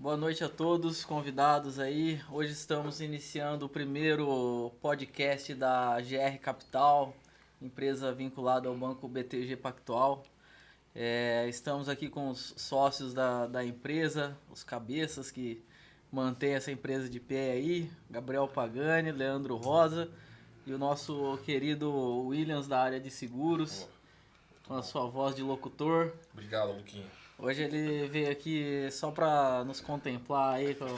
Boa noite a todos, convidados aí. Hoje estamos iniciando o primeiro podcast da GR Capital, empresa vinculada ao Banco BTG Pactual. Estamos aqui com os sócios da empresa, os cabeças que mantêm essa empresa de pé aí, Gabriel Pagani, Leandro Rosa e o nosso querido Williams da área de seguros, com a sua voz de locutor. Obrigado, Luquinha. Hoje ele veio aqui só para nos contemplar aí com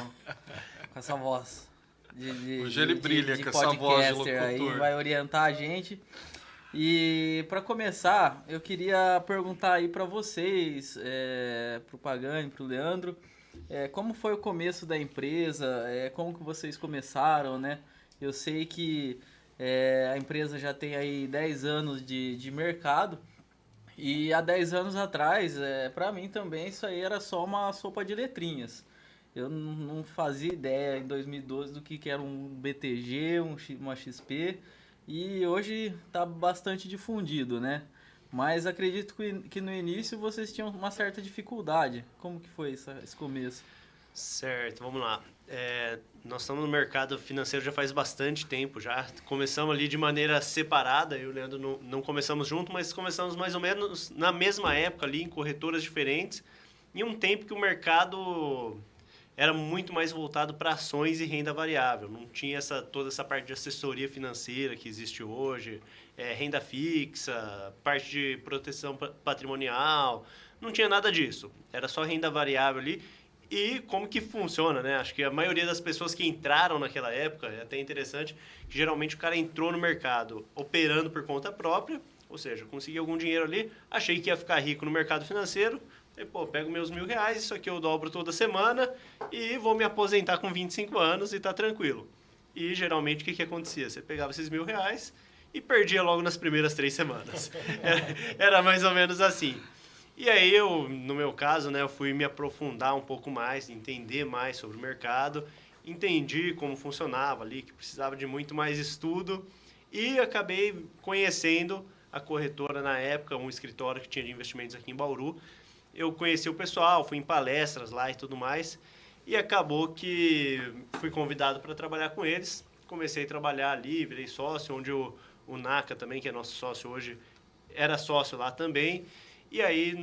essa voz Hoje ele brilha com essa voz de podcaster aí, locutor. vai orientar a gente. E para começar, eu queria perguntar aí para vocês, pro Pagani, pro Leandro, como foi o começo da empresa, como que vocês começaram, né? Eu sei que a empresa já tem aí 10 anos de mercado. E há 10 anos atrás, para mim também, isso aí era só uma sopa de letrinhas. Eu não fazia ideia em 2012 do que era um BTG, uma XP, e hoje está bastante difundido, né? Mas acredito que no início vocês tinham uma certa dificuldade. Como que foi esse começo? Certo, vamos lá. Nós estamos no mercado financeiro já faz bastante tempo já. Começamos ali de maneira separada, eu e o Leandro não começamos junto, mas começamos mais ou menos na mesma época ali, em corretoras diferentes, em um tempo que o mercado era muito mais voltado para ações e renda variável. Não tinha toda essa parte de assessoria financeira que existe hoje, renda fixa, parte de proteção patrimonial, não tinha nada disso. Era só renda variável ali. E como que funciona, né? Acho que a maioria das pessoas que entraram naquela época, é até interessante, que geralmente o cara entrou no mercado operando por conta própria, ou seja, consegui algum dinheiro ali, achei que ia ficar rico no mercado financeiro, e, pego meus R$1.000, isso aqui eu dobro toda semana e vou me aposentar com 25 anos e tá tranquilo. E geralmente o que acontecia? Você pegava esses R$1.000 e perdia logo nas primeiras 3 semanas. Era mais ou menos assim. E aí no meu caso, né, eu fui me aprofundar um pouco mais, entender mais sobre o mercado, entendi como funcionava ali, que precisava de muito mais estudo e acabei conhecendo a corretora na época, um escritório que tinha de investimentos aqui em Bauru. Eu conheci o pessoal, fui em palestras lá e tudo mais e acabou que fui convidado para trabalhar com eles. Comecei a trabalhar ali, virei sócio, onde o Naka também, que é nosso sócio hoje, era sócio lá também. E aí,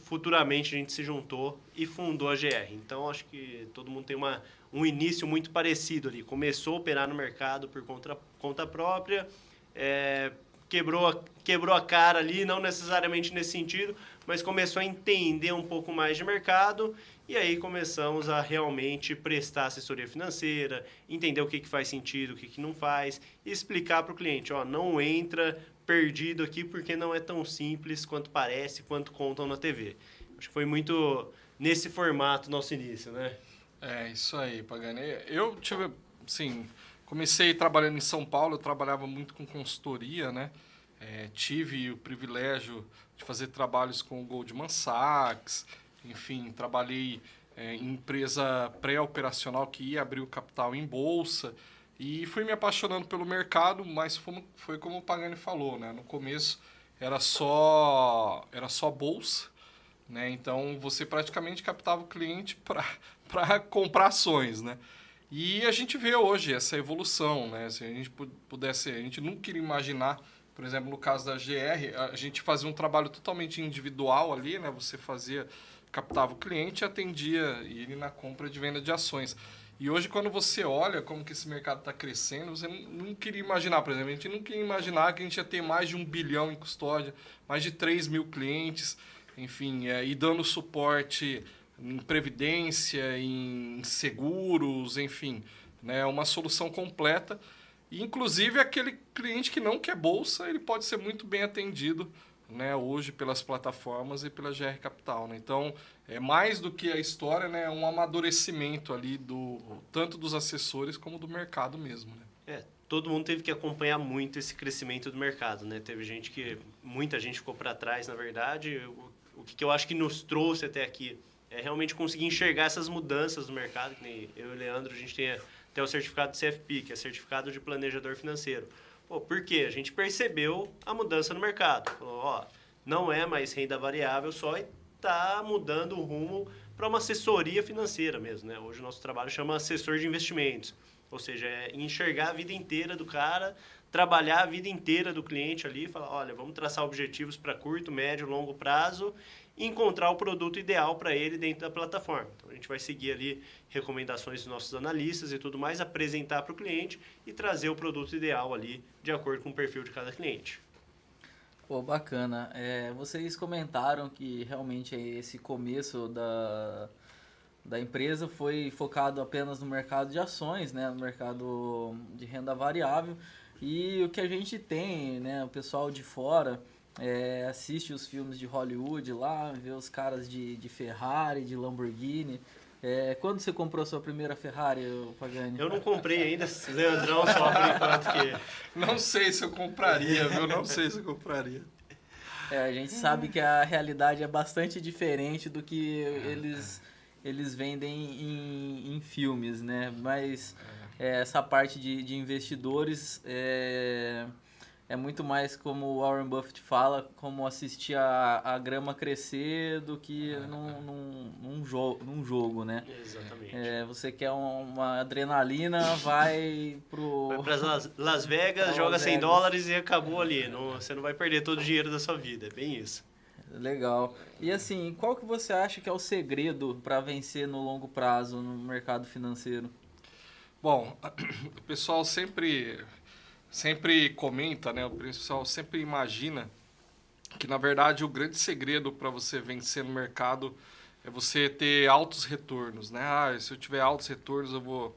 futuramente, a gente se juntou e fundou a GR. Então, acho que todo mundo tem um início muito parecido ali. Começou a operar no mercado por conta própria, quebrou a cara ali, não necessariamente nesse sentido, mas começou a entender um pouco mais de mercado e aí começamos a realmente prestar assessoria financeira, entender o que faz sentido, o que não faz, e explicar para o cliente, não entra perdido aqui porque não é tão simples quanto parece, quanto contam na TV. Acho que foi muito nesse formato nosso início, né? Isso aí, Pagani. Eu tive, assim, comecei trabalhando em São Paulo, eu trabalhava muito com consultoria, né? Tive o privilégio de fazer trabalhos com o Goldman Sachs, enfim, trabalhei em empresa pré-operacional que ia abrir o capital em bolsa, e fui me apaixonando pelo mercado, mas foi como o Pagani falou, né? No começo era só bolsa, né? Então você praticamente captava o cliente para comprar ações, né? E a gente vê hoje essa evolução, né? Se a gente pudesse, a gente nunca iria imaginar, por exemplo, no caso da GR, a gente fazia um trabalho totalmente individual ali, né? Você captava o cliente e atendia ele na compra de venda de ações. E hoje, quando você olha como que esse mercado está crescendo, você não queria imaginar, por exemplo, a gente não queria imaginar que a gente ia ter mais de 1 bilhão em custódia, mais de 3 mil clientes, enfim, e dando suporte em previdência, em seguros, enfim, né, uma solução completa. E, inclusive, aquele cliente que não quer bolsa, ele pode ser muito bem atendido, né, hoje pelas plataformas e pela GR Capital, né? Então, é mais do que a história, né, é um amadurecimento ali tanto dos assessores como do mercado mesmo, né? Todo mundo teve que acompanhar muito esse crescimento do mercado, né? Muita gente ficou para trás, na verdade. O que eu acho que nos trouxe até aqui é realmente conseguir enxergar essas mudanças do mercado, que nem eu e o Leandro, a gente tem até o certificado de CFP, que é certificado de planejador financeiro. Por quê? A gente percebeu a mudança no mercado. Falou, não é mais renda variável só, está mudando o rumo para uma assessoria financeira mesmo, né? Hoje o nosso trabalho chama assessor de investimentos, ou seja, é enxergar a vida inteira do cara, trabalhar a vida inteira do cliente ali, falar, olha, vamos traçar objetivos para curto, médio, longo prazo e encontrar o produto ideal para ele dentro da plataforma. Então, a gente vai seguir ali recomendações dos nossos analistas e tudo mais, apresentar para o cliente e trazer o produto ideal ali de acordo com o perfil de cada cliente. Pô, bacana. Vocês comentaram que realmente esse começo da empresa foi focado apenas no mercado de ações, né, no mercado de renda variável. E o que a gente tem, né, o pessoal de fora assiste os filmes de Hollywood lá, vê os caras de Ferrari, de Lamborghini. Quando você comprou a sua primeira Ferrari, Pagani? Eu não comprei ainda, Leandrão só por enquanto que... Não sei se eu compraria, viu? Não sei se eu compraria. A gente sabe que a realidade é bastante diferente do que eles vendem em filmes, né? Mas essa parte de investidores é muito mais como o Warren Buffett fala, como assistir a grama crescer do que num jogo, né? Exatamente. Você quer uma adrenalina, vai para Las Vegas, joga Las Vegas. $100 e acabou ali. Você não vai perder todo o dinheiro da sua vida, é bem isso. Legal. E assim, qual que você acha que é o segredo para vencer no longo prazo no mercado financeiro? Bom, o pessoal sempre comenta, né? O pessoal sempre imagina que, na verdade, o grande segredo para você vencer no mercado é você ter altos retornos, né? Se eu tiver altos retornos, eu vou...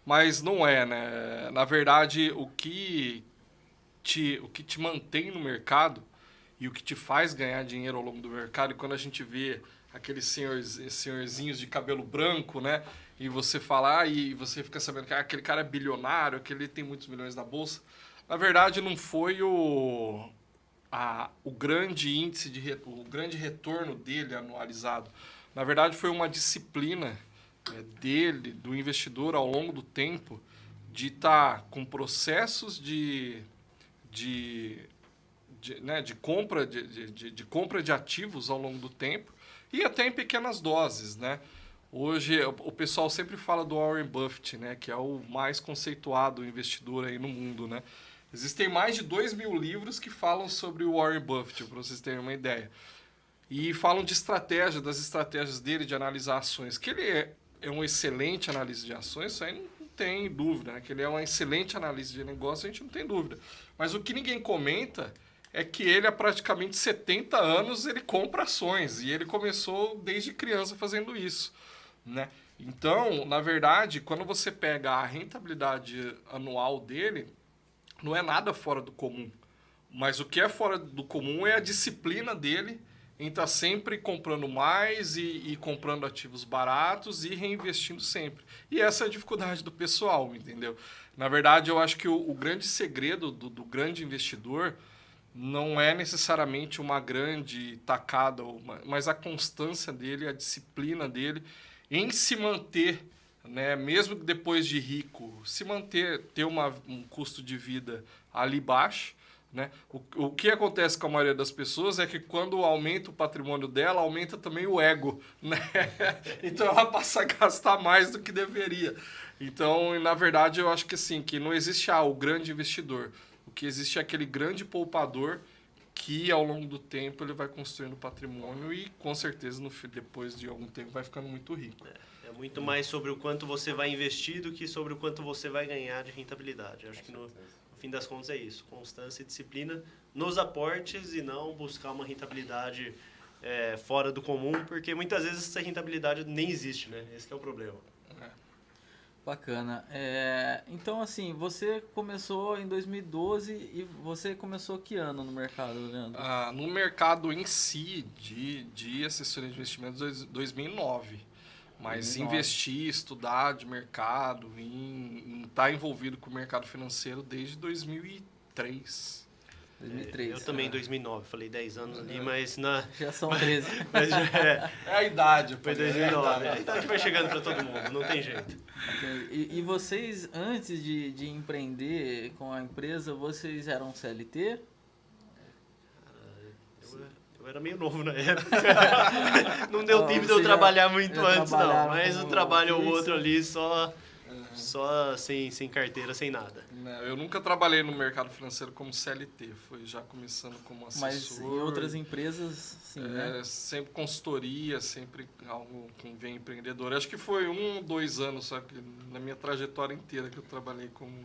Mas não é, né? Na verdade, o que te mantém no mercado e o que te faz ganhar dinheiro ao longo do mercado, e quando a gente vê aqueles senhorzinhos de cabelo branco, né? E você falar e você fica sabendo que aquele cara é bilionário, aquele tem muitos milhões na bolsa. Na verdade, não foi o grande índice, o grande retorno dele anualizado. Na verdade, foi uma disciplina dele, do investidor, ao longo do tempo, de estar com processos de compra de ativos ao longo do tempo e até em pequenas doses, né? Hoje, o pessoal sempre fala do Warren Buffett, né, que é o mais conceituado investidor aí no mundo, né? Existem mais de 2.000 livros que falam sobre o Warren Buffett, para vocês terem uma ideia. E falam de das estratégias dele de analisar ações. Que ele é um excelente analista de ações, isso aí não tem dúvida, né? Que ele é uma excelente análise de negócio, a gente não tem dúvida. Mas o que ninguém comenta é que ele, há praticamente 70 anos, ele compra ações. E ele começou desde criança fazendo isso, né? Então, na verdade, quando você pega a rentabilidade anual dele, não é nada fora do comum. Mas o que é fora do comum é a disciplina dele em estar sempre comprando mais e comprando ativos baratos e reinvestindo sempre. E essa é a dificuldade do pessoal, entendeu? Na verdade, eu acho que o grande segredo do grande investidor não é necessariamente uma grande tacada, mas a constância dele, a disciplina dele em se manter, né, mesmo depois de rico, se manter, ter um custo de vida ali baixo, né? O que acontece com a maioria das pessoas é que quando aumenta o patrimônio dela, aumenta também o ego, né? Então ela passa a gastar mais do que deveria. Então, na verdade, eu acho que assim, que não existe o grande investidor. O que existe é aquele grande poupador que ao longo do tempo ele vai construindo patrimônio e com certeza depois de algum tempo vai ficando muito rico. É muito mais sobre o quanto você vai investir do que sobre o quanto você vai ganhar de rentabilidade. Eu acho que no fim das contas é isso, constância e disciplina nos aportes e não buscar uma rentabilidade fora do comum, porque muitas vezes essa rentabilidade nem existe, né? Esse que é o problema. Bacana. Então, assim, você começou em 2012 e você começou que ano no mercado, Leandro? No mercado em si, de assessoria de investimentos, 2009. Mas 2009. investir, estudar de mercado, em estar envolvido com o mercado financeiro desde 2003. 2003. Eu também em 2009, falei 10 anos ali, mas Já são 13. mas É a idade. foi 2009. A idade vai chegando para todo mundo, não tem jeito. E vocês, antes de empreender com a empresa, vocês eram CLT? Eu Eu era meio novo na época. Não deu tempo de eu trabalhar muito antes, não. Mas um trabalho ou outro ali só sem carteira, sem nada. Eu nunca trabalhei no mercado financeiro como CLT, foi já começando como assessor. Mas em outras empresas, sim, né? Sempre consultoria, sempre algo com vem empreendedor. Acho que foi 1 ou 2 anos só que na minha trajetória inteira que eu trabalhei como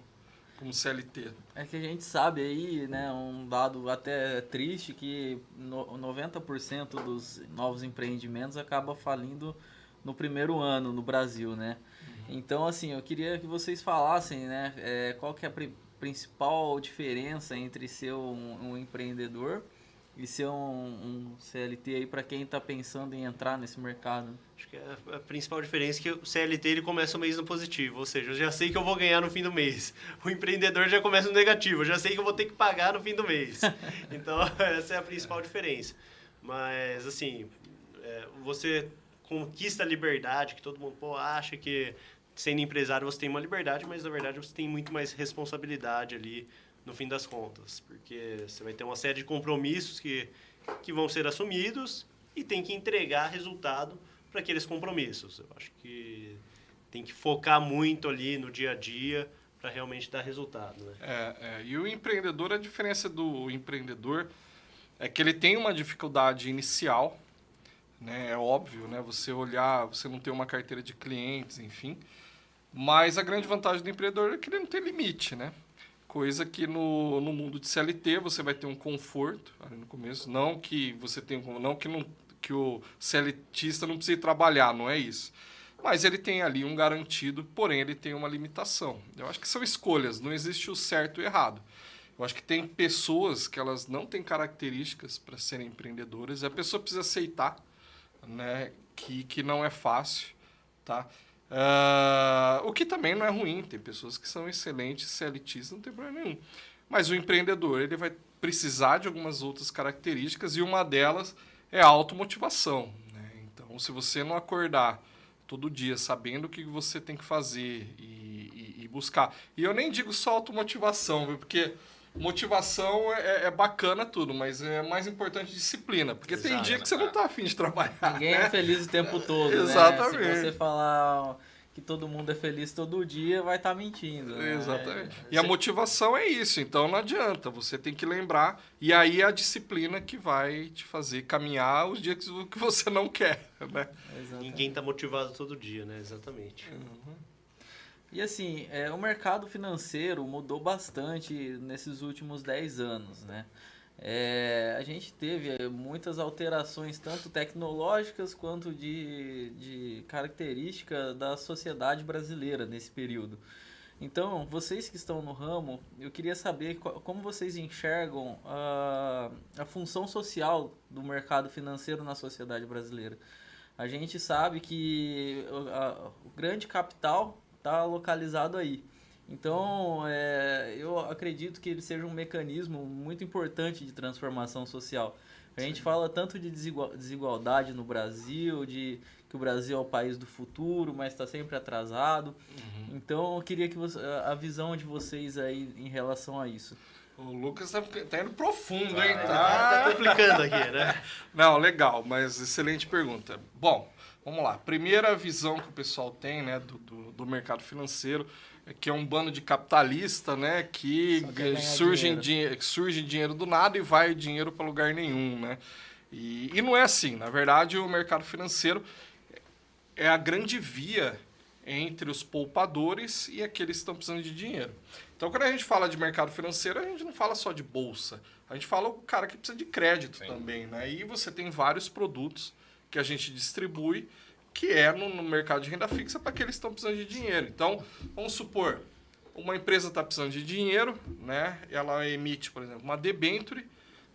CLT. É que a gente sabe aí, né, um dado até triste, que 90% dos novos empreendimentos acaba falindo no primeiro ano no Brasil, né? Então, assim, eu queria que vocês falassem, né, qual que é a principal diferença entre ser um empreendedor e ser um CLT aí para quem está pensando em entrar nesse mercado. Acho que a principal diferença é que o CLT ele começa o mês no positivo, ou seja, eu já sei que eu vou ganhar no fim do mês. O empreendedor já começa no negativo, eu já sei que eu vou ter que pagar no fim do mês. Então, essa é a principal diferença. Mas, assim, você conquista a liberdade, que todo mundo acha que sendo empresário você tem uma liberdade, mas na verdade você tem muito mais responsabilidade ali no fim das contas, porque você vai ter uma série de compromissos que vão ser assumidos e tem que entregar resultado para aqueles compromissos. Eu acho que tem que focar muito ali no dia a dia para realmente dar resultado, né? E o empreendedor, a diferença do empreendedor é que ele tem uma dificuldade inicial, né? É óbvio, né? Você olhar, você não tem uma carteira de clientes, enfim. Mas a grande vantagem do empreendedor é que ele não tem limite, né? Coisa que no mundo de CLT você vai ter um conforto ali no começo. Não que você tenha, que o CLTista não precise trabalhar, não é isso. Mas ele tem ali um garantido, porém ele tem uma limitação. Eu acho que são escolhas, não existe o certo e o errado. Eu acho que tem pessoas que elas não têm características para serem empreendedoras e a pessoa precisa aceitar, né, que não é fácil, tá? O que também não é ruim, tem pessoas que são excelentes CLTs, não tem problema nenhum. Mas o empreendedor ele vai precisar de algumas outras características e uma delas é a automotivação, né? Então, se você não acordar todo dia sabendo o que você tem que fazer e buscar... E eu nem digo só automotivação, viu? Porque motivação é bacana tudo, mas é mais importante disciplina. Porque tem dia que você não está afim de trabalhar. Ninguém é feliz o tempo todo, Exatamente. né? Se você falar que todo mundo é feliz todo dia, vai estar mentindo. Né? Exatamente. E a motivação é isso, então não adianta. Você tem que lembrar, e aí é a disciplina que vai te fazer caminhar os dias que você não quer, né? Ninguém está motivado todo dia, né? Exatamente. Uhum. E assim, o mercado financeiro mudou bastante nesses últimos 10 anos, né? A gente teve muitas alterações, tanto tecnológicas quanto de característica da sociedade brasileira nesse período. Então, vocês que estão no ramo, eu queria saber como vocês enxergam a função social do mercado financeiro na sociedade brasileira. A gente sabe que o grande capital está localizado aí. Então, eu acredito que ele seja um mecanismo muito importante de transformação social. A gente fala tanto de desigualdade no Brasil, de que o Brasil é o país do futuro, mas está sempre atrasado. Uhum. Então, eu queria que a visão de vocês aí em relação a isso. O Lucas tá indo profundo, hein? Tá complicando aqui, né? Não, legal, mas excelente pergunta. Bom, vamos lá. Primeira visão que o pessoal tem, né, do mercado financeiro é que é um bando de capitalista, né, que surge dinheiro do nada e vai dinheiro para lugar nenhum, né? E não é assim. Na verdade, o mercado financeiro é a grande via entre os poupadores e aqueles que estão precisando de dinheiro. Então, quando a gente fala de mercado financeiro, a gente não fala só de bolsa. A gente fala o cara que precisa de crédito também, né? E você tem vários produtos que a gente distribui que é no mercado de renda fixa para aqueles que estão precisando de dinheiro. Então, vamos supor, uma empresa está precisando de dinheiro, né? Ela emite, por exemplo, uma debênture.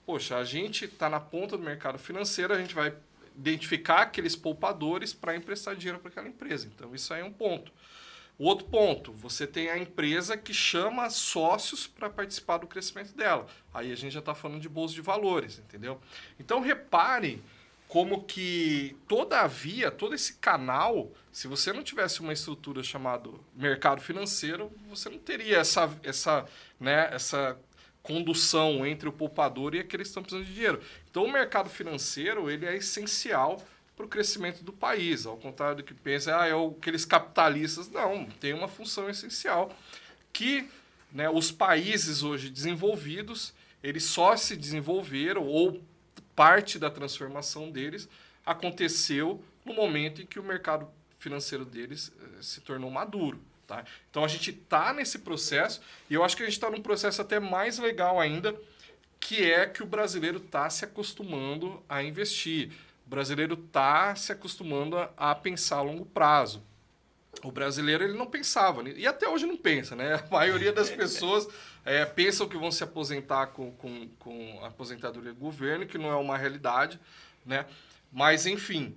Poxa, a gente está na ponta do mercado financeiro, a gente vai identificar aqueles poupadores para emprestar dinheiro para aquela empresa. Então, isso aí é um ponto. O outro ponto, você tem a empresa que chama sócios para participar do crescimento dela. Aí a gente já está falando de bolsa de valores, entendeu? Então, repare como que todo esse canal, se você não tivesse uma estrutura chamada mercado financeiro, você não teria essa condução entre o poupador e aqueles que estão precisando de dinheiro. Então, o mercado financeiro ele é essencial para o crescimento do país, ao contrário do que pensa, aqueles capitalistas. Não, tem uma função essencial que, né, os países hoje desenvolvidos, eles só se desenvolveram, ou parte da transformação deles aconteceu no momento em que o mercado financeiro deles se tornou maduro. Tá? Então a gente está nesse processo, e eu acho que a gente está num processo até mais legal ainda, que é que o brasileiro está se acostumando a investir. O brasileiro está se acostumando a pensar a longo prazo. O brasileiro ele não pensava, e até hoje não pensa, né? A maioria das pessoas pensam que vão se aposentar com a aposentadoria do governo, que não é uma realidade, né? Mas, enfim,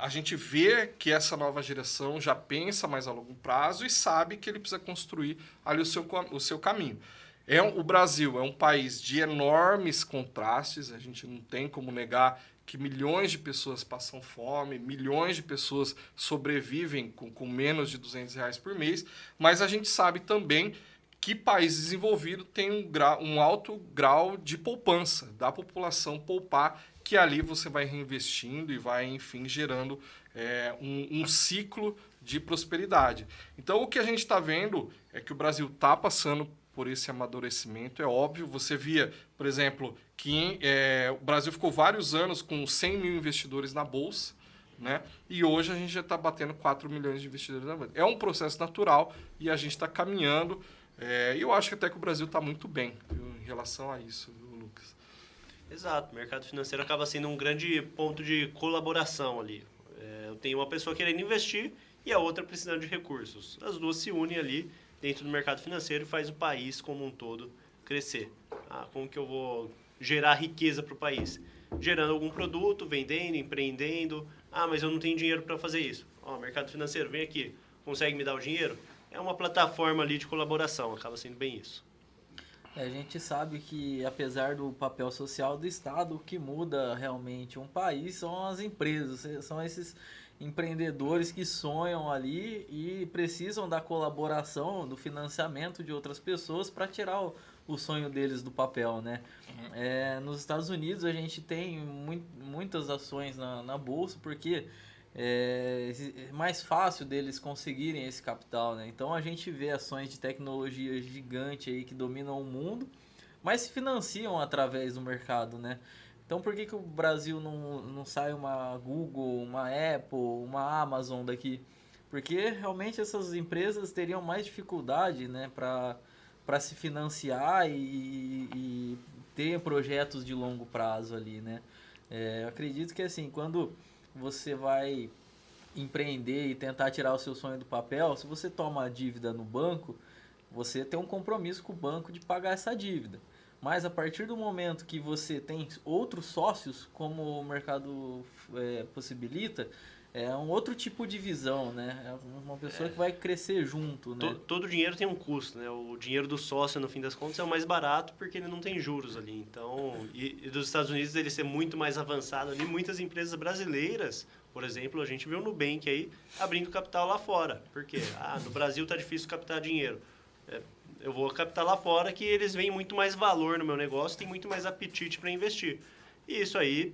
a gente vê que essa nova geração já pensa mais a longo prazo e sabe que ele precisa construir ali o seu caminho. O Brasil é um país de enormes contrastes, a gente não tem como negar que milhões de pessoas passam fome, milhões de pessoas sobrevivem com menos de R$ 200 por mês, mas a gente sabe também que país desenvolvido tem um alto grau de poupança, da população poupar, que ali você vai reinvestindo e vai, enfim, gerando um ciclo de prosperidade. Então, o que a gente está vendo é que o Brasil está passando por esse amadurecimento, é óbvio. Você via, por exemplo, que o Brasil ficou vários anos com 100 mil investidores na Bolsa, né? E hoje a gente já está batendo 4 milhões de investidores na Bolsa. É um processo natural e a gente está caminhando. E eu acho que até que o Brasil está muito bem, viu, em relação a isso, viu, Lucas? Exato, o mercado financeiro acaba sendo um grande ponto de colaboração ali. Eu tenho uma pessoa querendo investir e a outra precisando de recursos. As duas se unem ali dentro do mercado financeiro e faz o país como um todo crescer. Como que eu vou gerar riqueza para o país? Gerando algum produto, vendendo, empreendendo. Mas eu não tenho dinheiro para fazer isso. Mercado financeiro, vem aqui, consegue me dar o dinheiro? É uma plataforma ali de colaboração, acaba sendo bem isso. A gente sabe que, apesar do papel social do Estado, o que muda realmente um país são as empresas, são esses empreendedores que sonham ali e precisam da colaboração, do financiamento de outras pessoas para tirar o sonho deles do papel, né? Nos Estados Unidos a gente tem muitas ações na Bolsa, porque é mais fácil deles conseguirem esse capital, né? Então a gente vê ações de tecnologia gigante aí que dominam o mundo, mas se financiam através do mercado, né? Então por que o Brasil não sai uma Google, uma Apple, uma Amazon daqui? Porque realmente essas empresas teriam mais dificuldade, né, para se financiar e ter projetos de longo prazo ali, né? Eu acredito que assim, quando você vai empreender e tentar tirar o seu sonho do papel, se você toma a dívida no banco, você tem um compromisso com o banco de pagar essa dívida. Mas a partir do momento que você tem outros sócios, como o mercado possibilita, é um outro tipo de visão, né? É uma pessoa que vai crescer junto, né? Todo dinheiro tem um custo, né? O dinheiro do sócio, no fim das contas, é o mais barato porque ele não tem juros ali. Então, e dos Estados Unidos ele ser muito mais avançado ali, muitas empresas brasileiras, por exemplo, a gente vê o Nubank aí abrindo capital lá fora. Por quê? No Brasil tá difícil captar dinheiro. Eu vou captar lá fora que eles veem muito mais valor no meu negócio, tem muito mais apetite para investir. E isso aí,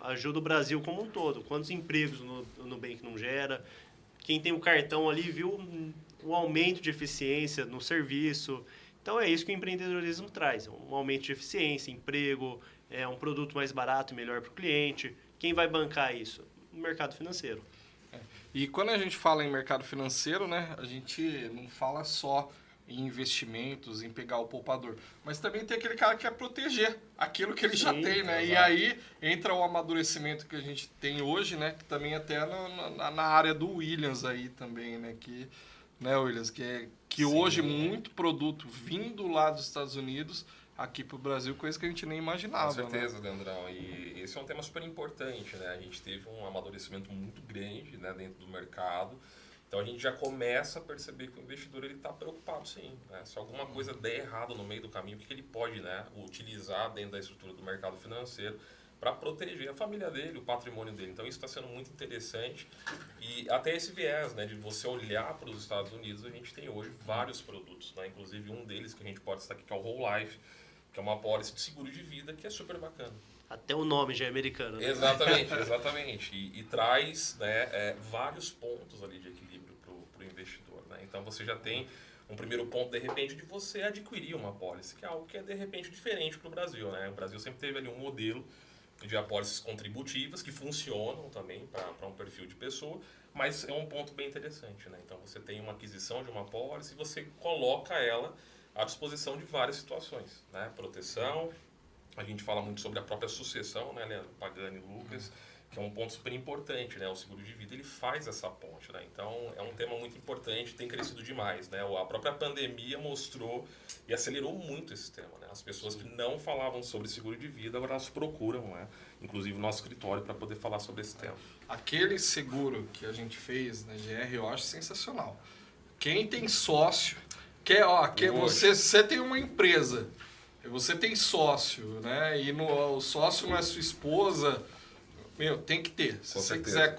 ajuda o Brasil como um todo. Quantos empregos no Nubank não gera? Quem tem o cartão ali viu um aumento de eficiência no serviço. Então é isso que o empreendedorismo traz. Um aumento de eficiência, emprego, um produto mais barato e melhor para o cliente. Quem vai bancar isso? O mercado financeiro. E quando a gente fala em mercado financeiro, né, a gente não fala só em investimentos, em pegar o poupador. Mas também tem aquele cara que quer proteger aquilo que ele já tem, né? Exato. E aí entra o amadurecimento que a gente tem hoje, né? Que também até na área do Williams aí também, né? Né, Williams? Que hoje muito produto vindo lá dos Estados Unidos aqui para o Brasil, coisa que a gente nem imaginava. Com certeza, né? Leandrão. E esse é um tema super importante, né? A gente teve um amadurecimento muito grande, né, dentro do mercado. Então a gente já começa a perceber que o investidor está preocupado, sim, né? Se alguma coisa der errado no meio do caminho, o que ele pode, né, utilizar dentro da estrutura do mercado financeiro para proteger a família dele, o patrimônio dele. Então isso está sendo muito interessante. E até esse viés, né, de você olhar para os Estados Unidos, a gente tem hoje vários produtos, né? Inclusive um deles que a gente pode destacar, que é o Whole Life, que é uma apólice de seguro de vida que é super bacana. Até o nome já é americano, né? Exatamente, exatamente. E traz, né, vários pontos ali de equilíbrio para o investidor, né? Então você já tem um primeiro ponto, de repente, de você adquirir uma apólice, que é algo que é, de repente, diferente para o Brasil, né? O Brasil sempre teve ali um modelo de apólices contributivas que funcionam também para um perfil de pessoa, mas é um ponto bem interessante, né? Então você tem uma aquisição de uma apólice e você coloca ela à disposição de várias situações, né? Proteção, a gente fala muito sobre a própria sucessão, né, Leandro, Pagani e Lucas, que é um ponto super importante, né? O seguro de vida, ele faz essa ponte, né? Então, é um tema muito importante, tem crescido demais, né? A própria pandemia mostrou e acelerou muito esse tema, né? As pessoas que não falavam sobre seguro de vida, agora elas procuram, né? Inclusive o nosso escritório, para poder falar sobre esse tema. Aquele seguro que a gente fez na GR, eu acho sensacional. Quem tem sócio, você tem uma empresa, você tem sócio, né? E o sócio não é sua esposa. Meu, tem que ter. Se você quiser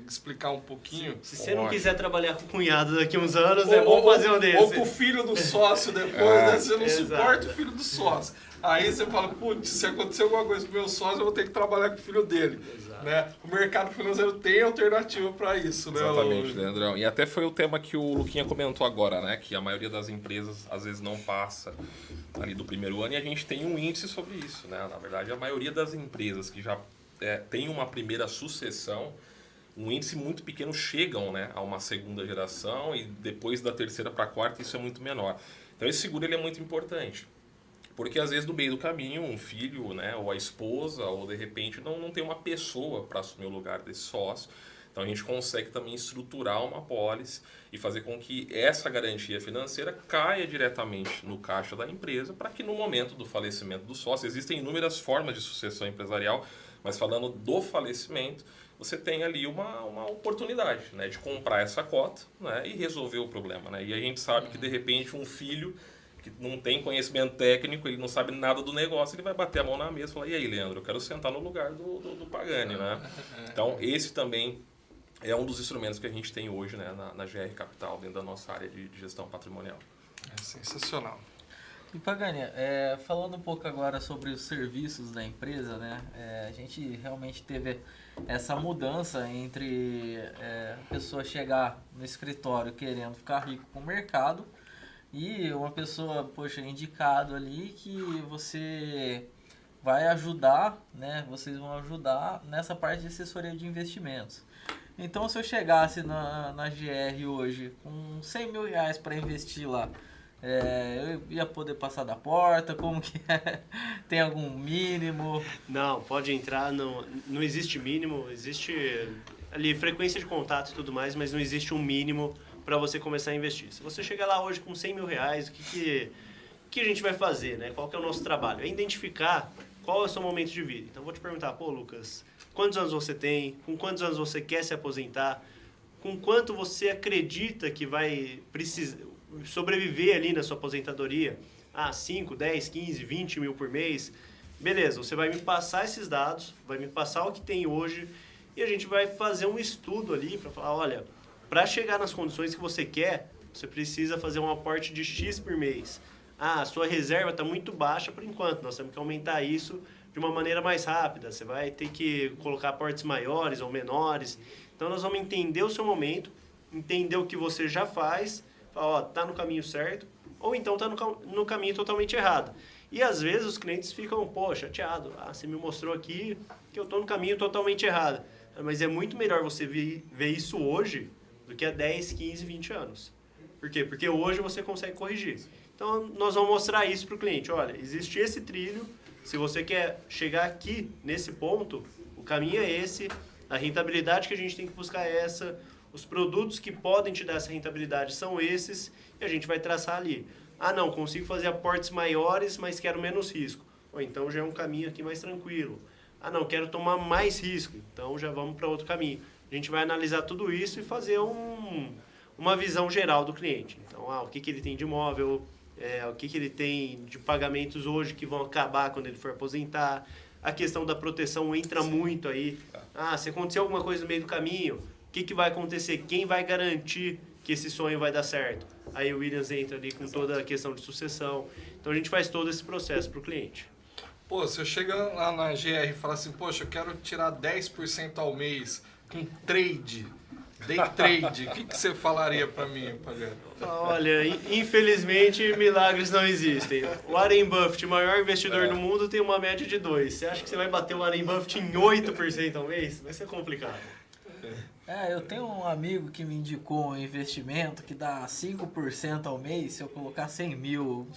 explicar um pouquinho... Se você não quiser trabalhar com o cunhado daqui a uns anos, é bom fazer um desses. Ou com o filho do sócio depois, né? Você não suporta o filho do sócio. Aí você fala, putz, se acontecer alguma coisa com o meu sócio, eu vou ter que trabalhar com o filho dele. Né? O mercado financeiro tem alternativa para isso, né? Exatamente, Leandrão. E até foi o tema que o Luquinha comentou agora, né? Que a maioria das empresas, às vezes, não passa ali do primeiro ano e a gente tem um índice sobre isso, né? Na verdade, a maioria das empresas que já tem uma primeira sucessão, um índice muito pequeno chegam, né, a uma segunda geração e depois da terceira para a quarta isso é muito menor. Então esse seguro ele é muito importante, porque às vezes no meio do caminho um filho, né, ou a esposa, ou de repente não tem uma pessoa para assumir o lugar desse sócio. Então a gente consegue também estruturar uma apólice e fazer com que essa garantia financeira caia diretamente no caixa da empresa para que no momento do falecimento do sócio, existem inúmeras formas de sucessão empresarial, mas falando do falecimento, você tem ali uma oportunidade, né, de comprar essa cota, né, e resolver o problema. Né? E a gente sabe que, de repente, um filho que não tem conhecimento técnico, ele não sabe nada do negócio, ele vai bater a mão na mesa e falar, e aí, Leandro, eu quero sentar no lugar do Pagani. Né? Então, esse também é um dos instrumentos que a gente tem hoje, né, na GR Capital, dentro da nossa área de gestão patrimonial. É sensacional. E Pagani, falando um pouco agora sobre os serviços da empresa, né? A gente realmente teve essa mudança entre a pessoa chegar no escritório querendo ficar rico com o mercado e uma pessoa, poxa, indicado ali que você vai ajudar, né? Vocês vão ajudar nessa parte de assessoria de investimentos. Então, se eu chegasse na GR hoje com 100 mil reais para investir lá, eu ia poder passar da porta? Como que é? Tem algum mínimo? Não, pode entrar, não existe mínimo, existe ali frequência de contato e tudo mais, mas não existe um mínimo para você começar a investir. Se você chegar lá hoje com 100 mil reais, o que a gente vai fazer, né? Qual que é o nosso trabalho? É identificar qual é o seu momento de vida. Então, vou te perguntar, pô, Lucas, quantos anos você tem? Com quantos anos você quer se aposentar? Com quanto você acredita que vai precisar sobreviver ali na sua aposentadoria? 5, 10, 15, 20 mil por mês. Beleza, você vai me passar esses dados, vai me passar o que tem hoje e a gente vai fazer um estudo ali para falar, olha, para chegar nas condições que você quer, você precisa fazer um aporte de X por mês. A sua reserva está muito baixa por enquanto, nós temos que aumentar isso de uma maneira mais rápida. Você vai ter que colocar aportes maiores ou menores. Então nós vamos entender o seu momento, entender o que você já faz, falar, tá no caminho certo, ou então tá no caminho totalmente errado. E às vezes os clientes ficam, chateado, você me mostrou aqui que eu tô no caminho totalmente errado. Mas é muito melhor você ver isso hoje do que há 10, 15, 20 anos. Por quê? Porque hoje você consegue corrigir. Então nós vamos mostrar isso para o cliente. Olha, existe esse trilho, se você quer chegar aqui nesse ponto, o caminho é esse, a rentabilidade que a gente tem que buscar é essa, os produtos que podem te dar essa rentabilidade são esses, e a gente vai traçar ali. Não, consigo fazer aportes maiores, mas quero menos risco. Ou então já é um caminho aqui mais tranquilo. Não, quero tomar mais risco, então já vamos para outro caminho. A gente vai analisar tudo isso e fazer uma visão geral do cliente. Então, o que ele tem de imóvel, o que ele tem de pagamentos hoje que vão acabar quando ele for aposentar. A questão da proteção entra muito aí. Se acontecer alguma coisa no meio do caminho, o que vai acontecer? Quem vai garantir que esse sonho vai dar certo. Aí o Williams entra ali com toda a questão de sucessão. Então a gente faz todo esse processo para o cliente. Pô, você chega lá na GR e fala assim, poxa, eu quero tirar 10% ao mês com trade, day trade. O que você falaria para mim, Pagani? Olha, infelizmente milagres não existem. O Warren Buffett, o maior investidor do mundo, tem uma média de 2. Você acha que você vai bater o Warren Buffett em 8% ao mês? Vai ser complicado. Eu tenho um amigo que me indicou um investimento que dá 5% ao mês se eu colocar 100 mil. O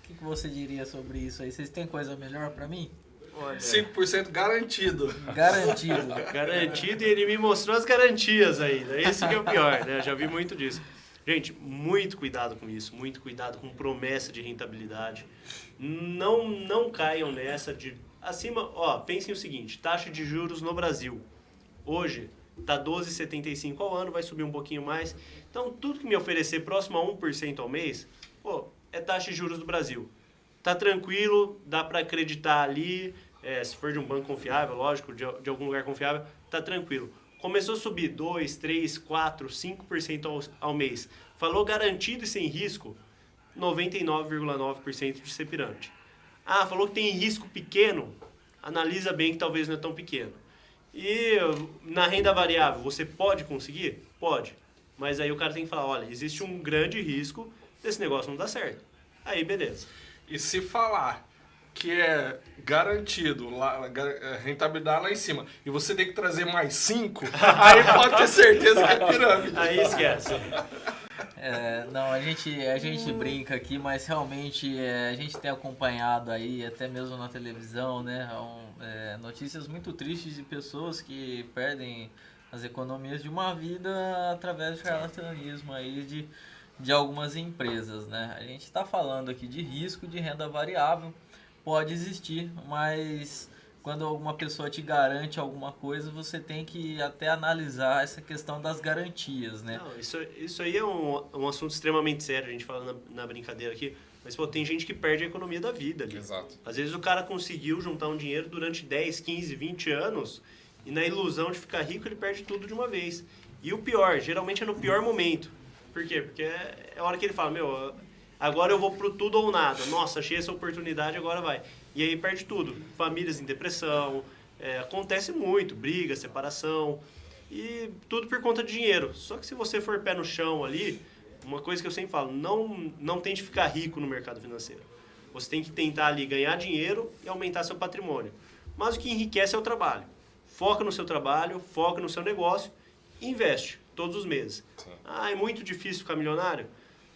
que você diria sobre isso aí? Vocês têm coisa melhor pra mim? Olha, 5% garantido. Garantido. Garantido, e ele me mostrou as garantias ainda. Esse que é o pior, né? Já vi muito disso. Gente, muito cuidado com isso, muito cuidado com promessa de rentabilidade. Não caiam nessa de... Acima, pensem o seguinte, taxa de juros no Brasil. Hoje está 12,75 ao ano, vai subir um pouquinho mais. Então, tudo que me oferecer próximo a 1% ao mês, é taxa de juros do Brasil. Tá tranquilo, dá para acreditar ali, se for de um banco confiável, lógico, de algum lugar confiável, tá tranquilo. Começou a subir 2, 3, 4, 5% ao mês. Falou garantido e sem risco, 99,9% de ser pirâmide. Falou que tem risco pequeno, analisa bem que talvez não é tão pequeno. E na renda variável, você pode conseguir? Pode. Mas aí o cara tem que falar, olha, existe um grande risco desse negócio não dar certo. Aí, beleza. E se falar que é garantido, rentabilidade lá em cima, e você tem que trazer mais 5, aí pode ter certeza que é pirâmide. Aí esquece. Não, a gente brinca aqui, mas realmente a gente tem acompanhado aí, até mesmo na televisão, né, notícias muito tristes de pessoas que perdem as economias de uma vida através de charlatanismo aí de algumas empresas, né? A gente está falando aqui de risco de renda variável, pode existir, mas quando alguma pessoa te garante alguma coisa, você tem que até analisar essa questão das garantias, né? Não, isso aí é um assunto extremamente sério, a gente fala na brincadeira aqui, mas tem gente que perde a economia da vida ali. Exato. Às vezes o cara conseguiu juntar um dinheiro durante 10, 15, 20 anos e na ilusão de ficar rico ele perde tudo de uma vez. E o pior, geralmente é no pior momento. Por quê? Porque é a hora que ele fala, agora eu vou pro tudo ou nada. Nossa, achei essa oportunidade, agora vai. E aí perde tudo. Famílias em depressão, acontece muito, briga, separação, e tudo por conta de dinheiro. Só que se você for pé no chão ali, uma coisa que eu sempre falo, não tente ficar rico no mercado financeiro. Você tem que tentar ali ganhar dinheiro e aumentar seu patrimônio. Mas o que enriquece é o trabalho. Foca no seu trabalho, foca no seu negócio e investe todos os meses. Sim. É muito difícil ficar milionário?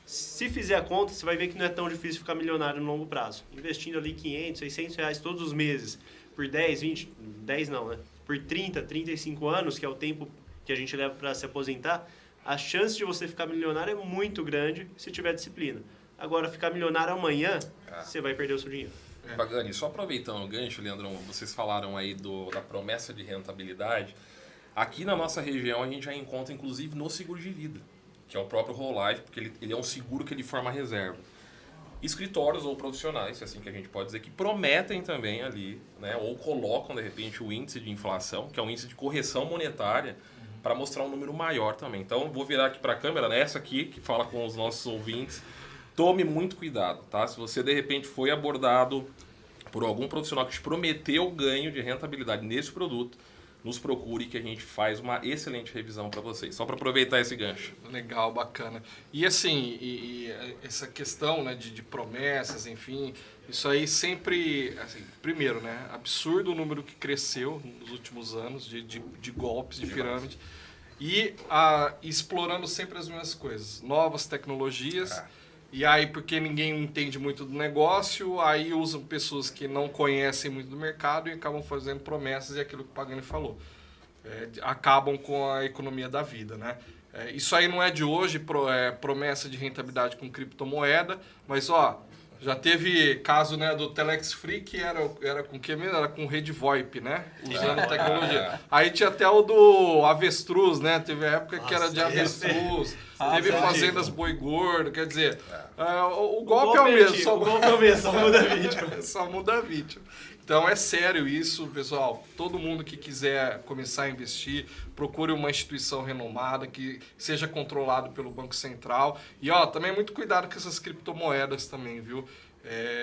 Se fizer a conta, você vai ver que não é tão difícil ficar milionário no longo prazo. Investindo ali 500, 600 reais todos os meses, por 10, 20, 10 não, né? Por 30, 35 anos, que é o tempo que a gente leva para se aposentar, a chance de você ficar milionário é muito grande se tiver disciplina. Agora, ficar milionário amanhã, você vai perder o seu dinheiro. Pagani, só aproveitando o gancho, Leandrão, vocês falaram aí da promessa de rentabilidade. Aqui na nossa região a gente já encontra inclusive no seguro de vida, que é o próprio Whole Life, porque ele é um seguro que ele forma reserva. Escritórios ou profissionais, assim que a gente pode dizer, que prometem também ali, né, ou colocam de repente o índice de inflação, que é um índice de correção monetária, para mostrar um número maior também. Então vou virar aqui para a câmera, né, essa aqui que fala com os nossos ouvintes. Tome muito cuidado, tá? Se você de repente foi abordado por algum profissional que te prometeu ganho de rentabilidade nesse produto, nos procure que a gente faz uma excelente revisão para vocês. Só para aproveitar esse gancho. Legal, bacana. E assim, essa questão, né, de promessas, enfim, isso aí sempre, assim, primeiro, né, absurdo o número que cresceu nos últimos anos de golpes, de pirâmide, e explorando sempre as mesmas coisas, novas tecnologias. E aí, porque ninguém entende muito do negócio, aí usam pessoas que não conhecem muito do mercado e acabam fazendo promessas, e aquilo que o Pagani falou. Acabam com a economia da vida, né? Isso aí não é de hoje, promessa de rentabilidade com criptomoeda, mas já teve caso, né, do Telex Free, que era com o que mesmo? Era com rede VoIP, né? Usando tecnologia. Aí tinha até o do avestruz, né? Teve a época que era de avestruz. Teve fazendas boi gordo, quer dizer, o golpe é o mesmo. O golpe é o mesmo, só muda vídeo. Só muda vídeo. Então é sério isso, pessoal. Todo mundo que quiser começar a investir, procure uma instituição renomada que seja controlado pelo Banco Central. E também muito cuidado com essas criptomoedas também, viu?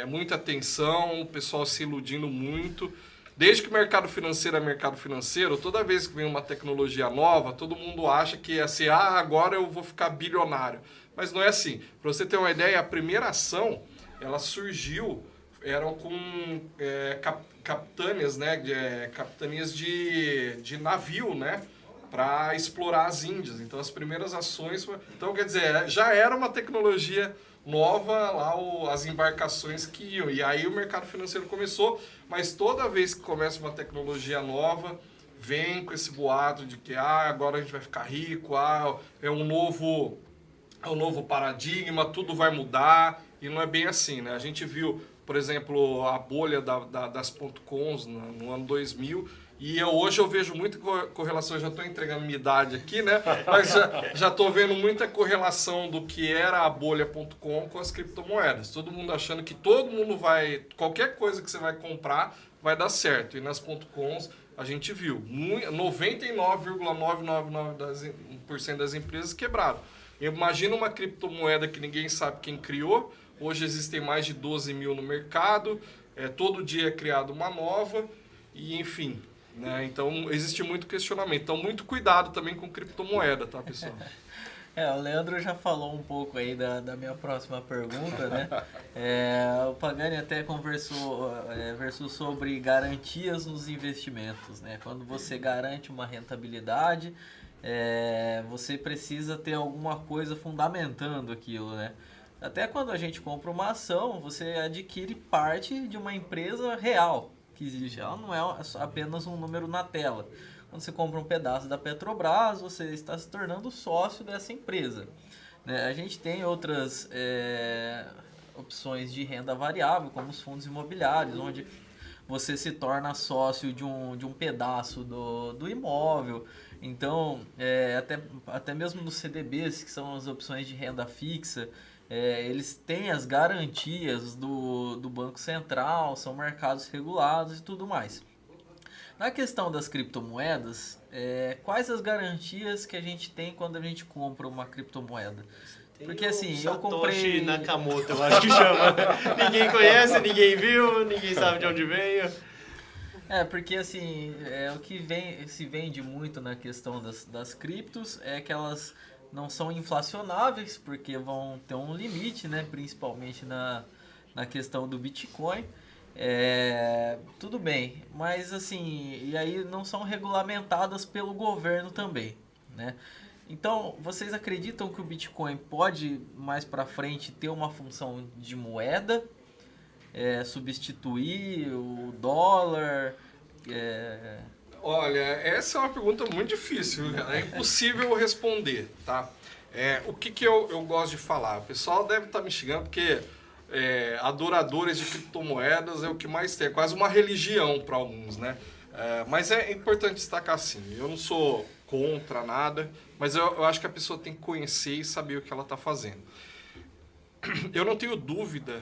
Muita atenção, o pessoal se iludindo muito. Desde que o mercado financeiro é mercado financeiro, toda vez que vem uma tecnologia nova, todo mundo acha que é assim, agora eu vou ficar bilionário. Mas não é assim. Para você ter uma ideia, a primeira ação, ela surgiu, eram com capitanias, né, capitanias de navio, né, para explorar as Índias. Então as primeiras ações, então quer dizer, já era uma tecnologia nova lá as embarcações que iam. E aí o mercado financeiro começou, mas toda vez que começa uma tecnologia nova, vem com esse boato de que agora a gente vai ficar rico, é um novo paradigma, tudo vai mudar, e não é bem assim, né? A gente viu, por exemplo, a bolha das .coms no ano 2000, e hoje eu vejo muita correlação, já estou entregando minha idade aqui, né? Mas já estou vendo muita correlação do que era a bolha.com com as criptomoedas. Todo mundo achando que todo mundo qualquer coisa que você vai comprar vai dar certo. E nas .coms a gente viu, 99,999% das empresas quebraram. Imagina uma criptomoeda que ninguém sabe quem criou. Hoje existem mais de 12 mil no mercado. Todo dia é criada uma nova. E enfim, né? Então existe muito questionamento. Então muito cuidado também com criptomoeda, tá, pessoal? O Leandro já falou um pouco aí da minha próxima pergunta, né? O Pagani até conversou sobre garantias nos investimentos, né? Quando você garante uma rentabilidade, você precisa ter alguma coisa fundamentando aquilo, né? Até quando a gente compra uma ação, você adquire parte de uma empresa real que existe. Ela não é apenas um número na tela. Quando você compra um pedaço da Petrobras, você está se tornando sócio dessa empresa, né? A gente tem outras opções de renda variável, como os fundos imobiliários, onde você se torna sócio de um pedaço do imóvel. Então, até mesmo nos CDBs, que são as opções de renda fixa, eles têm as garantias do Banco Central, são mercados regulados e tudo mais. Na questão das criptomoedas, quais as garantias que a gente tem quando a gente compra uma criptomoeda? Porque assim, eu comprei... Satoshi Nakamoto, eu acho que chama. Ninguém conhece, ninguém viu, ninguém sabe de onde veio. Porque assim, o que se vende muito na questão das criptos é que elas não são inflacionáveis, porque vão ter um limite, né? Principalmente na questão do Bitcoin. Tudo bem, mas assim, e aí não são regulamentadas pelo governo também, né? Então, vocês acreditam que o Bitcoin pode mais para frente ter uma função de moeda, substituir o dólar? Olha, essa é uma pergunta muito difícil, é impossível responder, tá? O que eu gosto de falar? O pessoal deve estar me xingando porque adoradores de criptomoedas é o que mais tem, é quase uma religião para alguns, né? Mas é importante destacar assim, eu não sou contra nada, mas eu acho que a pessoa tem que conhecer e saber o que ela está fazendo. Eu não tenho dúvida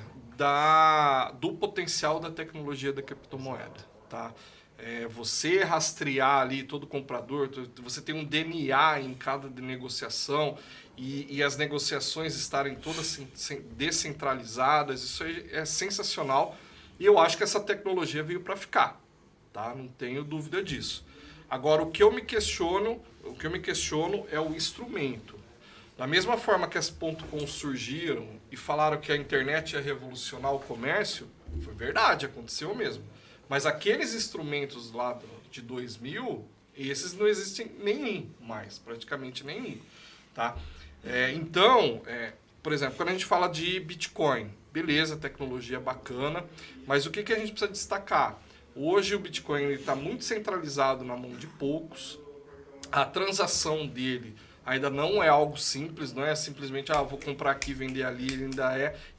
do potencial da tecnologia da criptomoeda, tá? Você rastrear ali todo comprador, você tem um DNA em cada negociação e as negociações estarem todas descentralizadas, isso é sensacional e eu acho que essa tecnologia veio para ficar, tá? Não tenho dúvida disso. Agora, o que eu me questiono é o instrumento. Da mesma forma que as .com surgiram e falaram que a internet ia revolucionar o comércio, foi verdade, aconteceu mesmo. Mas aqueles instrumentos lá de 2000, esses não existem nenhum mais, praticamente nenhum, tá? Então, por exemplo, quando a gente fala de Bitcoin, beleza, tecnologia bacana, mas o que a gente precisa destacar? Hoje o Bitcoin está muito centralizado na mão de poucos, a transação dele ainda não é algo simples, não é simplesmente, vou comprar aqui e vender ali,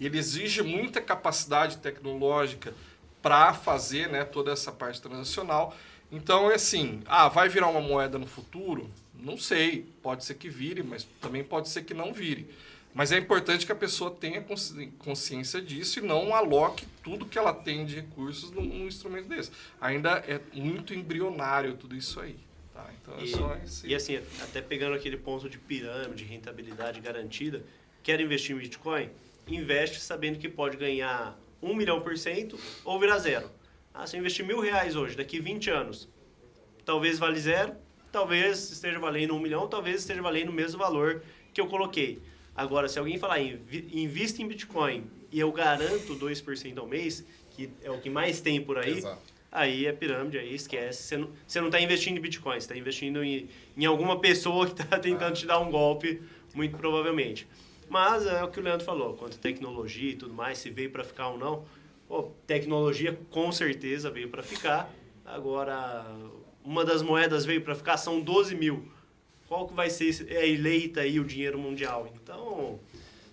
ele exige muita capacidade tecnológica para fazer, né, toda essa parte transacional. Então é assim, vai virar uma moeda no futuro? Não sei, pode ser que vire, mas também pode ser que não vire. Mas é importante que a pessoa tenha consciência disso e não aloque tudo que ela tem de recursos num instrumento desse. Ainda é muito embrionário tudo isso aí. Tá? Então é só esse... E assim, até pegando aquele ponto de pirâmide, rentabilidade garantida, quer investir em Bitcoin? Investe sabendo que pode ganhar 1 milhão por cento ou virar zero. Se eu investir R$1.000 hoje, daqui 20 anos, talvez vale zero, talvez esteja valendo 1 milhão, talvez esteja valendo o mesmo valor que eu coloquei. Agora, se alguém falar invista em Bitcoin e eu garanto 2% ao mês, que é o que mais tem por aí, Exato. aí é pirâmide, aí esquece. Você não está investindo em Bitcoin, você está investindo em alguma pessoa que está tentando te dar um golpe, muito provavelmente. Mas é o que o Leandro falou, quanto a tecnologia e tudo mais, se veio para ficar ou não, tecnologia com certeza veio para ficar. Agora, uma das moedas veio para ficar, são 12 mil. Qual que vai ser eleita aí o dinheiro mundial? Então,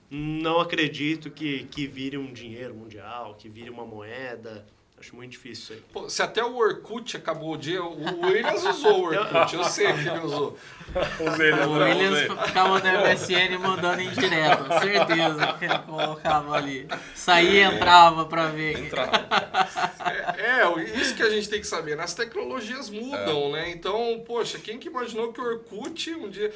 não acredito que vire um dinheiro mundial, que vire uma moeda. Acho muito difícil isso aí. Pô, se até o Orkut acabou o dia, o Williams usou o Orkut, eu sei que ele usou. O Williams ficava no MSN mandando indireto, certeza que ele colocava ali. Saía e entrava pra ver. Isso que a gente tem que saber, né? As tecnologias mudam, né? Então, poxa, quem que imaginou que o Orkut um dia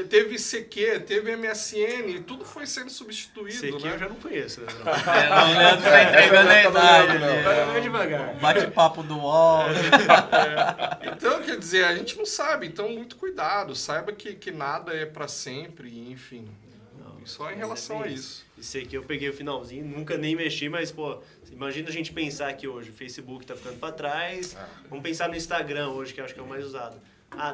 teve ICQ, teve MSN, tudo foi sendo substituído, ICQ né? eu já não conheço, né? O Leandro tá entregando a idade. Vai devagar. Bate-papo do UOL. Então, quer dizer, a gente não sabe, então muito cuidado, saiba que nada é pra sempre, enfim. Só em relação a isso. Isso aqui eu peguei o finalzinho, nunca nem mexi, mas, pô, imagina a gente pensar que hoje o Facebook tá ficando pra trás, vamos pensar no Instagram hoje, que eu acho que é o mais usado.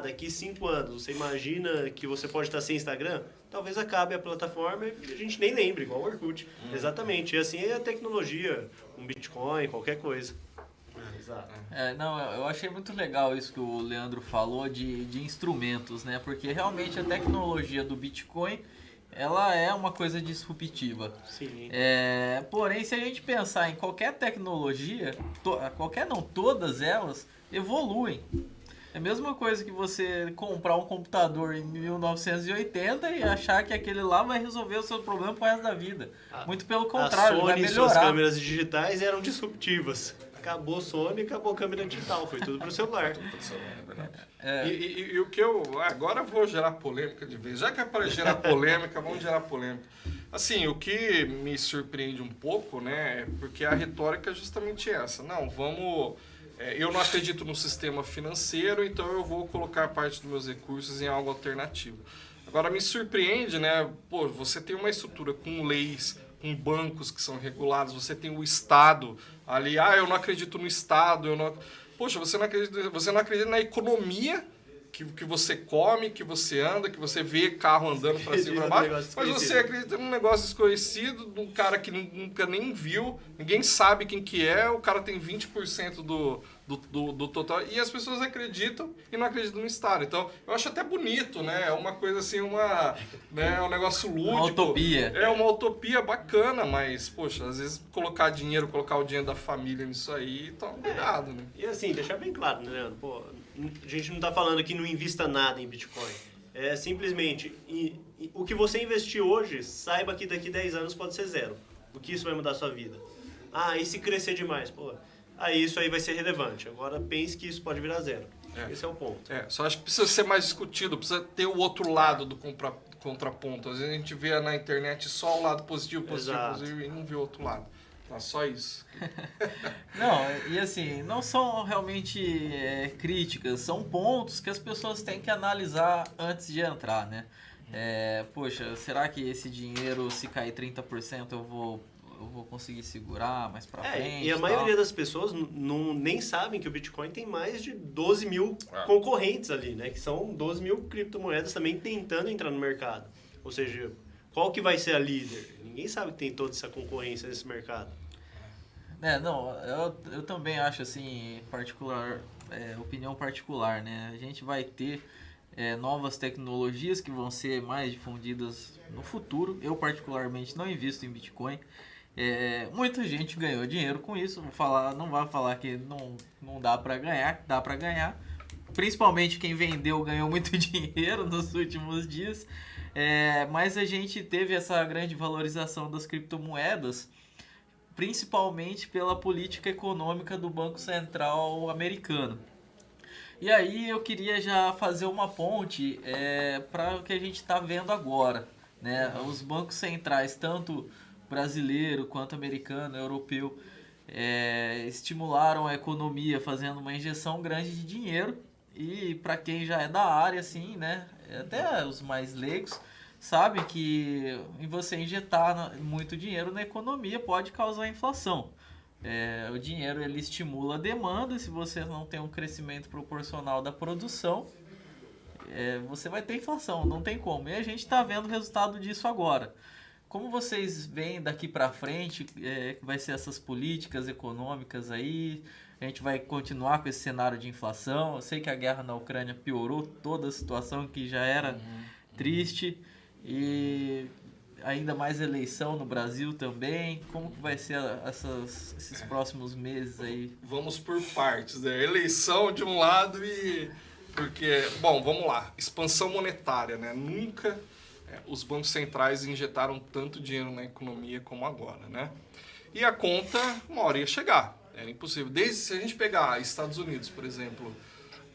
Daqui 5 anos, você imagina que você pode estar sem Instagram? Talvez acabe a plataforma e a gente nem lembre, igual o Orkut. Exatamente, e assim é a tecnologia, um Bitcoin, qualquer coisa. Exato. Eu achei muito legal isso que o Leandro falou de instrumentos, né? Porque realmente a tecnologia do Bitcoin, ela é uma coisa disruptiva. Sim. Porém, se a gente pensar em qualquer tecnologia, todas elas evoluem. É a mesma coisa que você comprar um computador em 1980 e achar que aquele lá vai resolver o seu problema pro resto da vida. Muito pelo contrário, a Sony vai e suas melhorar. câmeras digitais eram disruptivas. Acabou a Sony, acabou a câmera digital, foi tudo pro celular. E o que agora eu vou gerar polêmica de vez. Já que é para gerar polêmica, vamos gerar polêmica. Assim, o que me surpreende um pouco, né, é porque a retórica é justamente essa. Não, eu não acredito no sistema financeiro, então eu vou colocar parte dos meus recursos em algo alternativo. Agora, me surpreende, né, você tem uma estrutura com leis, com bancos que são regulados, você tem o Estado ali, eu não acredito no Estado, Poxa, você não acredita na economia que você come, que você anda, que você vê carro andando para cima e para baixo, mas você acredita num negócio desconhecido, de um cara que nunca nem viu, ninguém sabe quem que é, o cara tem 20% do total, e as pessoas acreditam e não acreditam no Estado. Então, eu acho até bonito, né? É uma coisa assim, um negócio lúdico. Uma utopia. É uma utopia bacana, mas, poxa, às vezes colocar o dinheiro da família nisso aí, toma cuidado, né? E assim, deixar bem claro, né, Leandro? Pô, a gente não tá falando que não invista nada em Bitcoin. É simplesmente, o que você investir hoje, saiba que daqui 10 anos pode ser zero. O que isso vai mudar a sua vida? E se crescer demais? Pô, isso aí vai ser relevante. Agora pense que isso pode virar zero. Esse é o ponto. Só acho que precisa ser mais discutido, precisa ter o outro lado do contraponto. Às vezes a gente vê na internet só o lado positivo, e não vê o outro lado. Só isso. Não, e assim, não são realmente críticas, são pontos que as pessoas têm que analisar antes de entrar, né? Poxa, será que esse dinheiro, se cair 30%, eu vou conseguir segurar mais pra frente? E a maioria das pessoas nem sabem que o Bitcoin tem mais de 12 mil concorrentes ali, né? Que são 12 mil criptomoedas também tentando entrar no mercado. Ou seja, qual que vai ser a líder? Ninguém sabe que tem toda essa concorrência nesse mercado. Eu também acho assim, opinião particular, né? A gente vai ter novas tecnologias que vão ser mais difundidas no futuro. Eu particularmente não invisto em Bitcoin. Muita gente ganhou dinheiro com isso. Não vai falar que não dá para ganhar, dá para ganhar. principalmente quem vendeu ganhou muito dinheiro nos últimos dias, mas a gente teve essa grande valorização das criptomoedas, principalmente pela política econômica do Banco Central americano. E aí eu queria já fazer uma ponte para o que a gente está vendo agora, né? Os bancos centrais, tanto brasileiro quanto americano, europeu, estimularam a economia fazendo uma injeção grande de dinheiro. E para quem já é da área, assim, né, até os mais leigos, sabem que você injetar muito dinheiro na economia pode causar inflação. O dinheiro ele estimula a demanda, se você não tem um crescimento proporcional da produção, você vai ter inflação, não tem como. E a gente está vendo o resultado disso agora. Como vocês veem daqui para frente, que vai ser essas políticas econômicas aí? A gente vai continuar com esse cenário de inflação? Eu sei que a guerra na Ucrânia piorou toda a situação que já era triste. E ainda mais eleição no Brasil também. Como que vai ser esses próximos meses aí? Vamos por partes, né? Eleição de um lado e... Porque, bom, vamos lá. Expansão monetária, né? Nunca os bancos centrais injetaram tanto dinheiro na economia como agora, né? E a conta, uma hora ia chegar. Era impossível. Se a gente pegar Estados Unidos, por exemplo,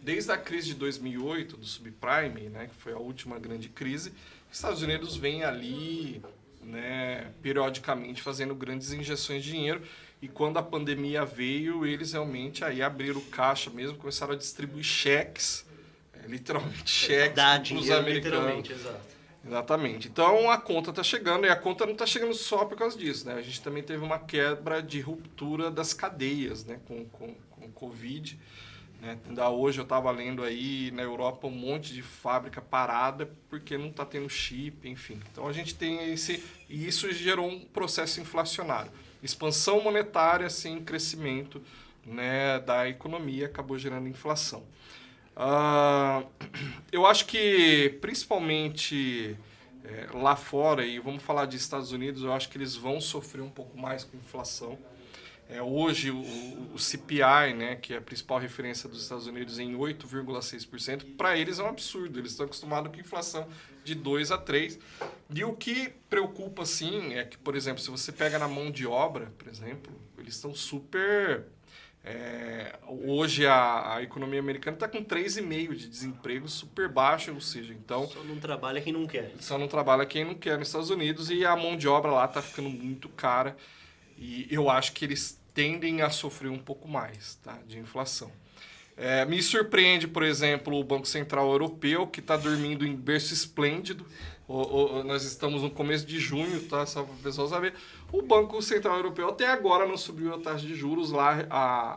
desde a crise de 2008, do subprime, né, que foi a última grande crise, Estados Unidos vem ali, né, periodicamente fazendo grandes injeções de dinheiro, e quando a pandemia veio, eles realmente aí abriram caixa mesmo, começaram a distribuir cheques, literalmente cheques para os americanos. Exato. Exatamente. Então a conta está chegando, e a conta não está chegando só por causa disso, né? A gente também teve uma quebra de ruptura das cadeias, né, com o Covid. Né? Ainda hoje eu estava lendo aí na Europa um monte de fábrica parada porque não está tendo chip, enfim. Então a gente tem esse... E isso gerou um processo inflacionário. Expansão monetária sem crescimento, né, da economia acabou gerando inflação. Eu acho que principalmente lá fora, e vamos falar de Estados Unidos, eu acho que eles vão sofrer um pouco mais com inflação. Hoje o CPI, né, que é a principal referência dos Estados Unidos, em 8,6%, para eles é um absurdo. Eles estão acostumados com inflação de 2 a 3%. E o que preocupa, sim, é que, por exemplo, se você pega na mão de obra, por exemplo, eles estão super... hoje a economia americana está com 3,5% de desemprego super baixo, ou seja, então... Só não trabalha quem não quer. Só não trabalha quem não quer nos Estados Unidos, e a mão de obra lá está ficando muito cara, e eu acho que eles tendem a sofrer um pouco mais, tá, de inflação. Me surpreende, por exemplo, o Banco Central Europeu, que está dormindo em berço esplêndido. Nós estamos no começo de junho, tá? Só para o pessoal saber. O Banco Central Europeu até agora não subiu a taxa de juros. Lá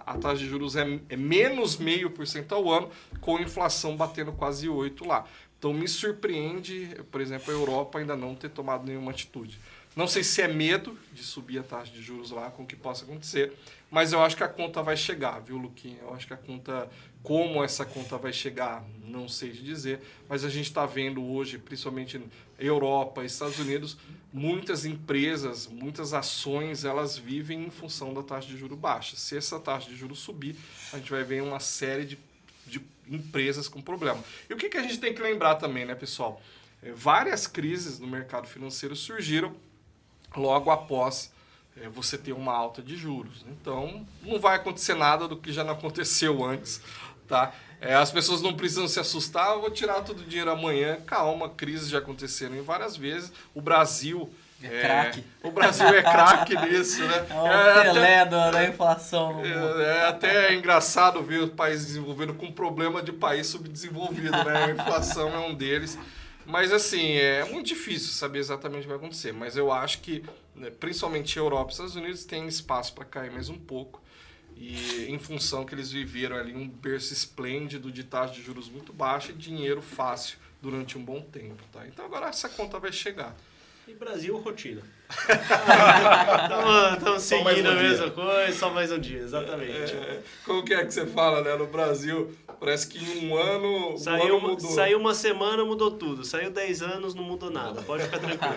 a taxa de juros é menos 0,5% ao ano, com inflação batendo quase 8% lá. Então me surpreende, por exemplo, a Europa ainda não ter tomado nenhuma atitude. Não sei se é medo de subir a taxa de juros lá, com o que possa acontecer, mas eu acho que a conta vai chegar, viu, Luquinha? Eu acho que a conta, como essa conta vai chegar, não sei te dizer, mas a gente está vendo hoje, principalmente na Europa, Estados Unidos, muitas empresas, muitas ações, elas vivem em função da taxa de juros baixa. Se essa taxa de juros subir, a gente vai ver uma série de empresas com problema. E o que a gente tem que lembrar também, né, pessoal? Várias crises no mercado financeiro surgiram logo após você ter uma alta de juros. Então, não vai acontecer nada do que já não aconteceu antes, tá? As pessoas não precisam se assustar, eu vou tirar todo o dinheiro amanhã. Calma, crises já aconteceram em várias vezes. O Brasil... craque. O Brasil é craque nisso, né? É o Pelé da inflação no mundo. Até engraçado ver o país desenvolvendo com problema de país subdesenvolvido, né? A inflação é um deles. Mas, assim, é muito difícil saber exatamente o que vai acontecer. Mas eu acho que, principalmente a Europa e os Estados Unidos, tem espaço para cair mais um pouco. E em função que eles viveram ali um berço esplêndido de taxa de juros muito baixa e dinheiro fácil durante um bom tempo, tá? Então agora essa conta vai chegar. E Brasil, rotina. Estamos seguindo a mesma coisa, só mais um dia, exatamente. Como que é que você fala, né? No Brasil, parece que em um ano, mudou. Saiu uma semana, mudou tudo. Saiu 10 anos, não mudou nada. Pode ficar tranquilo.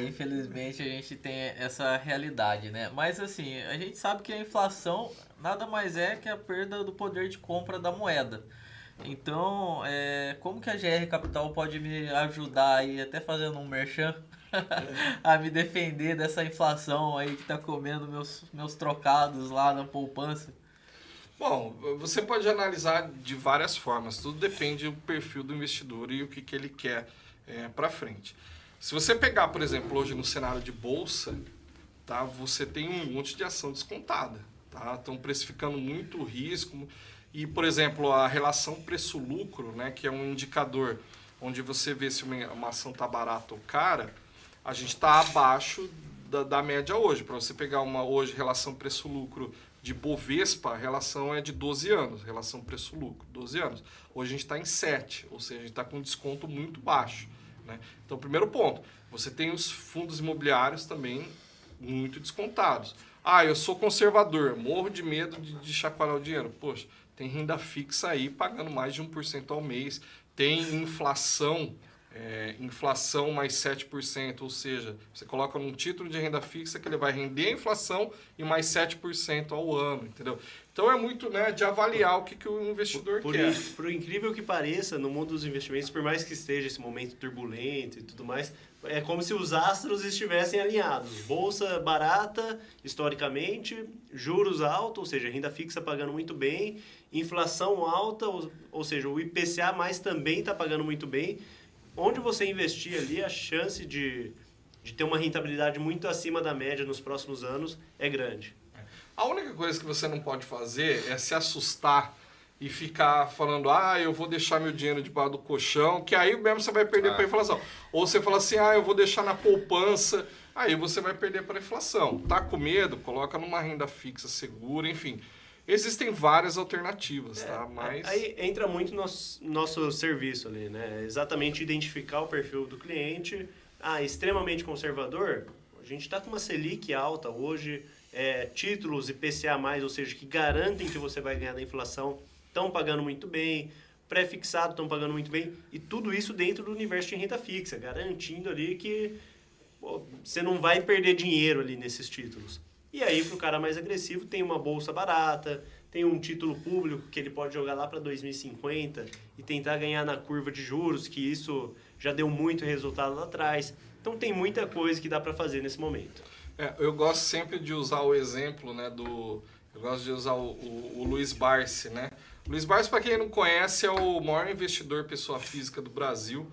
Infelizmente a gente tem essa realidade, né? Mas assim, a gente sabe que a inflação nada mais é que a perda do poder de compra da moeda. Então, como que a GR Capital pode me ajudar aí, até fazendo um merchan, a me defender dessa inflação aí que tá comendo meus trocados lá na poupança? Bom, você pode analisar de várias formas, tudo depende do perfil do investidor e o que ele quer para frente. Se você pegar, por exemplo, hoje no cenário de bolsa, tá, você tem um monte de ação descontada, tá? Estão precificando muito risco e, por exemplo, a relação preço-lucro, né, que é um indicador onde você vê se uma ação está barata ou cara, a gente está abaixo da média hoje. Para você pegar hoje relação preço-lucro de Bovespa, a relação é de 12 anos, relação preço-lucro, 12 anos. Hoje a gente está em 7, ou seja, a gente está com um desconto muito baixo, né? Então, primeiro ponto, você tem os fundos imobiliários também muito descontados. Ah, eu sou conservador, morro de medo de chacoalhar o dinheiro. Poxa, tem renda fixa aí pagando mais de 1% ao mês, tem inflação mais 7%, ou seja, você coloca num título de renda fixa que ele vai render a inflação e mais 7% ao ano, entendeu? Então é muito, né, de avaliar o que o investidor quer. Por incrível que pareça, no mundo dos investimentos, por mais que esteja esse momento turbulento e tudo mais, é como se os astros estivessem alinhados. Bolsa barata, historicamente, juros altos, ou seja, renda fixa pagando muito bem, inflação alta, ou seja, o IPCA mais também está pagando muito bem. Onde você investir ali, a chance de ter uma rentabilidade muito acima da média nos próximos anos é grande. A única coisa que você não pode fazer é se assustar e ficar falando, eu vou deixar meu dinheiro debaixo do colchão, que aí mesmo você vai perder para a inflação. Ou você fala assim, eu vou deixar na poupança, aí você vai perder para a inflação. Tá com medo? Coloca numa renda fixa segura, enfim. Existem várias alternativas, tá? Mas... Aí entra muito nosso serviço ali, né? Exatamente identificar o perfil do cliente. Extremamente conservador, a gente está com uma Selic alta hoje, títulos IPCA+, ou seja, que garantem que você vai ganhar da inflação, estão pagando muito bem, pré-fixado estão pagando muito bem, e tudo isso dentro do universo de renda fixa, garantindo ali que você não vai perder dinheiro ali nesses títulos. E aí, para o cara mais agressivo, tem uma bolsa barata, tem um título público que ele pode jogar lá para 2050 e tentar ganhar na curva de juros, que isso já deu muito resultado lá atrás. Então, tem muita coisa que dá para fazer nesse momento. Eu gosto sempre de usar o exemplo, né, eu gosto de usar o Luiz Barsi, né? O Luiz Barsi, para quem não conhece, é o maior investidor pessoa física do Brasil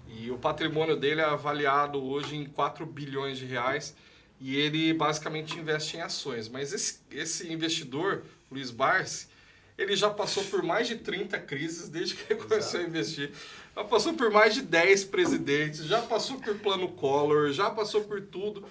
e o patrimônio dele é avaliado hoje em 4 bilhões de reais. E ele basicamente investe em ações. Mas esse investidor, Luiz Barsi, ele já passou por mais de 30 crises desde que ele começou a investir. Já passou por mais de 10 presidentes, já passou por plano Collor, já passou por tudo.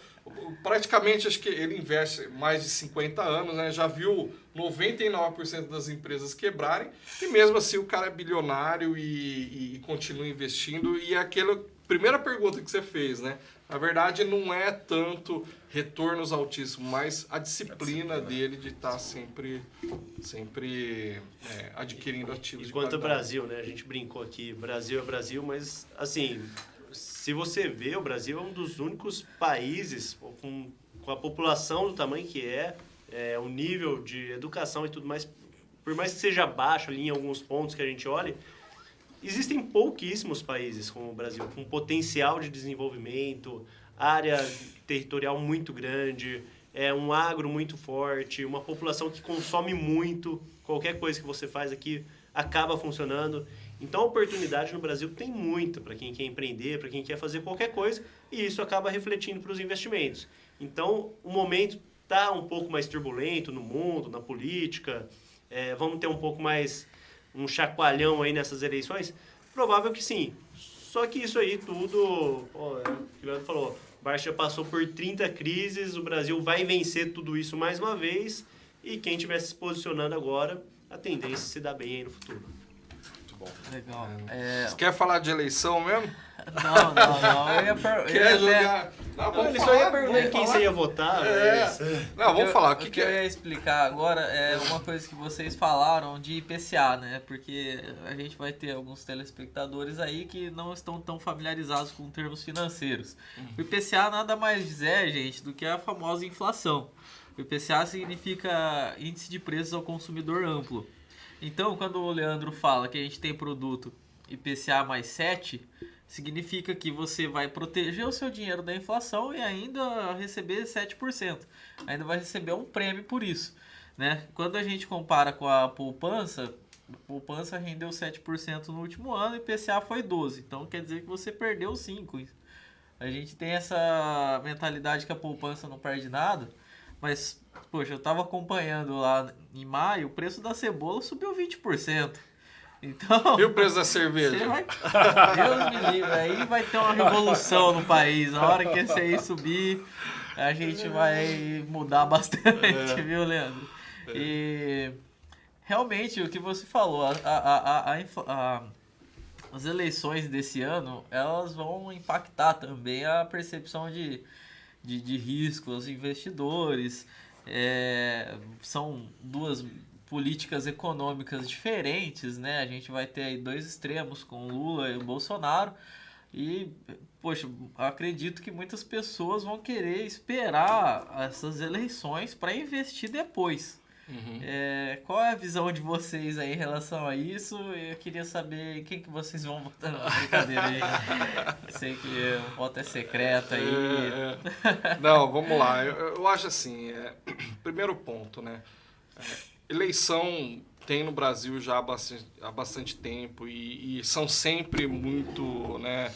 Praticamente, acho que ele investe mais de 50 anos, né? Já viu 99% das empresas quebrarem. E mesmo assim o cara é bilionário e continua investindo. E aquela primeira pergunta que você fez, né? Na verdade, não é tanto retornos altíssimos, mas a disciplina dele de estar sempre adquirindo ativos. Enquanto o Brasil, né? A gente brincou aqui, Brasil é Brasil, mas assim, se você vê, o Brasil é um dos únicos países com a população do tamanho que o nível de educação e tudo mais, por mais que seja baixo ali em alguns pontos que a gente olhe, existem pouquíssimos países como o Brasil, com potencial de desenvolvimento, área territorial muito grande, um agro muito forte, uma população que consome muito, qualquer coisa que você faz aqui acaba funcionando. Então, a oportunidade no Brasil tem muita para quem quer empreender, para quem quer fazer qualquer coisa, e isso acaba refletindo para os investimentos. Então, o momento está um pouco mais turbulento no mundo, na política, vamos ter um pouco mais um chacoalhão aí nessas eleições? Provável que sim. Só que isso aí tudo, o que o Leandro falou, o Barsi já passou por 30 crises, o Brasil vai vencer tudo isso mais uma vez, e quem estiver se posicionando agora, a tendência é se dar bem aí no futuro. Muito bom. Legal. Você quer falar de eleição mesmo? Não. Quer jogar? Não, ele só ia perguntar quem você ia votar. Não, vamos falar. O que eu ia explicar agora é uma coisa que vocês falaram de IPCA, né? Porque a gente vai ter alguns telespectadores aí que não estão tão familiarizados com termos financeiros. O IPCA nada mais é, gente, do que a famosa inflação. O IPCA significa Índice de Preços ao Consumidor Amplo. Então, quando o Leandro fala que a gente tem produto IPCA mais 7, significa que você vai proteger o seu dinheiro da inflação e ainda receber 7%. Ainda vai receber um prêmio por isso, né? Quando a gente compara com a poupança rendeu 7% no último ano e o IPCA foi 12%. Então, quer dizer que você perdeu 5%. A gente tem essa mentalidade que a poupança não perde nada, mas, poxa, eu estava acompanhando lá em maio, o preço da cebola subiu 20%. Então, E o preço da cerveja? Deus me livre, aí vai ter uma revolução no país. A hora que esse aí subir, a gente vai mudar bastante, viu, Leandro? E realmente, o que você falou, as eleições desse ano, elas vão impactar também a percepção de risco aos investidores. São duas políticas econômicas diferentes, né? A gente vai ter aí dois extremos com o Lula e o Bolsonaro e, poxa, acredito que muitas pessoas vão querer esperar essas eleições para investir depois. Qual é a visão de vocês aí em relação a isso? Eu queria saber quem que vocês vão votar. Não, brincadeira aí. Sei que o voto é secreto aí. Não, vamos lá. Eu acho assim, primeiro ponto, né? Eleição tem no Brasil já há bastante tempo e são sempre muito, né,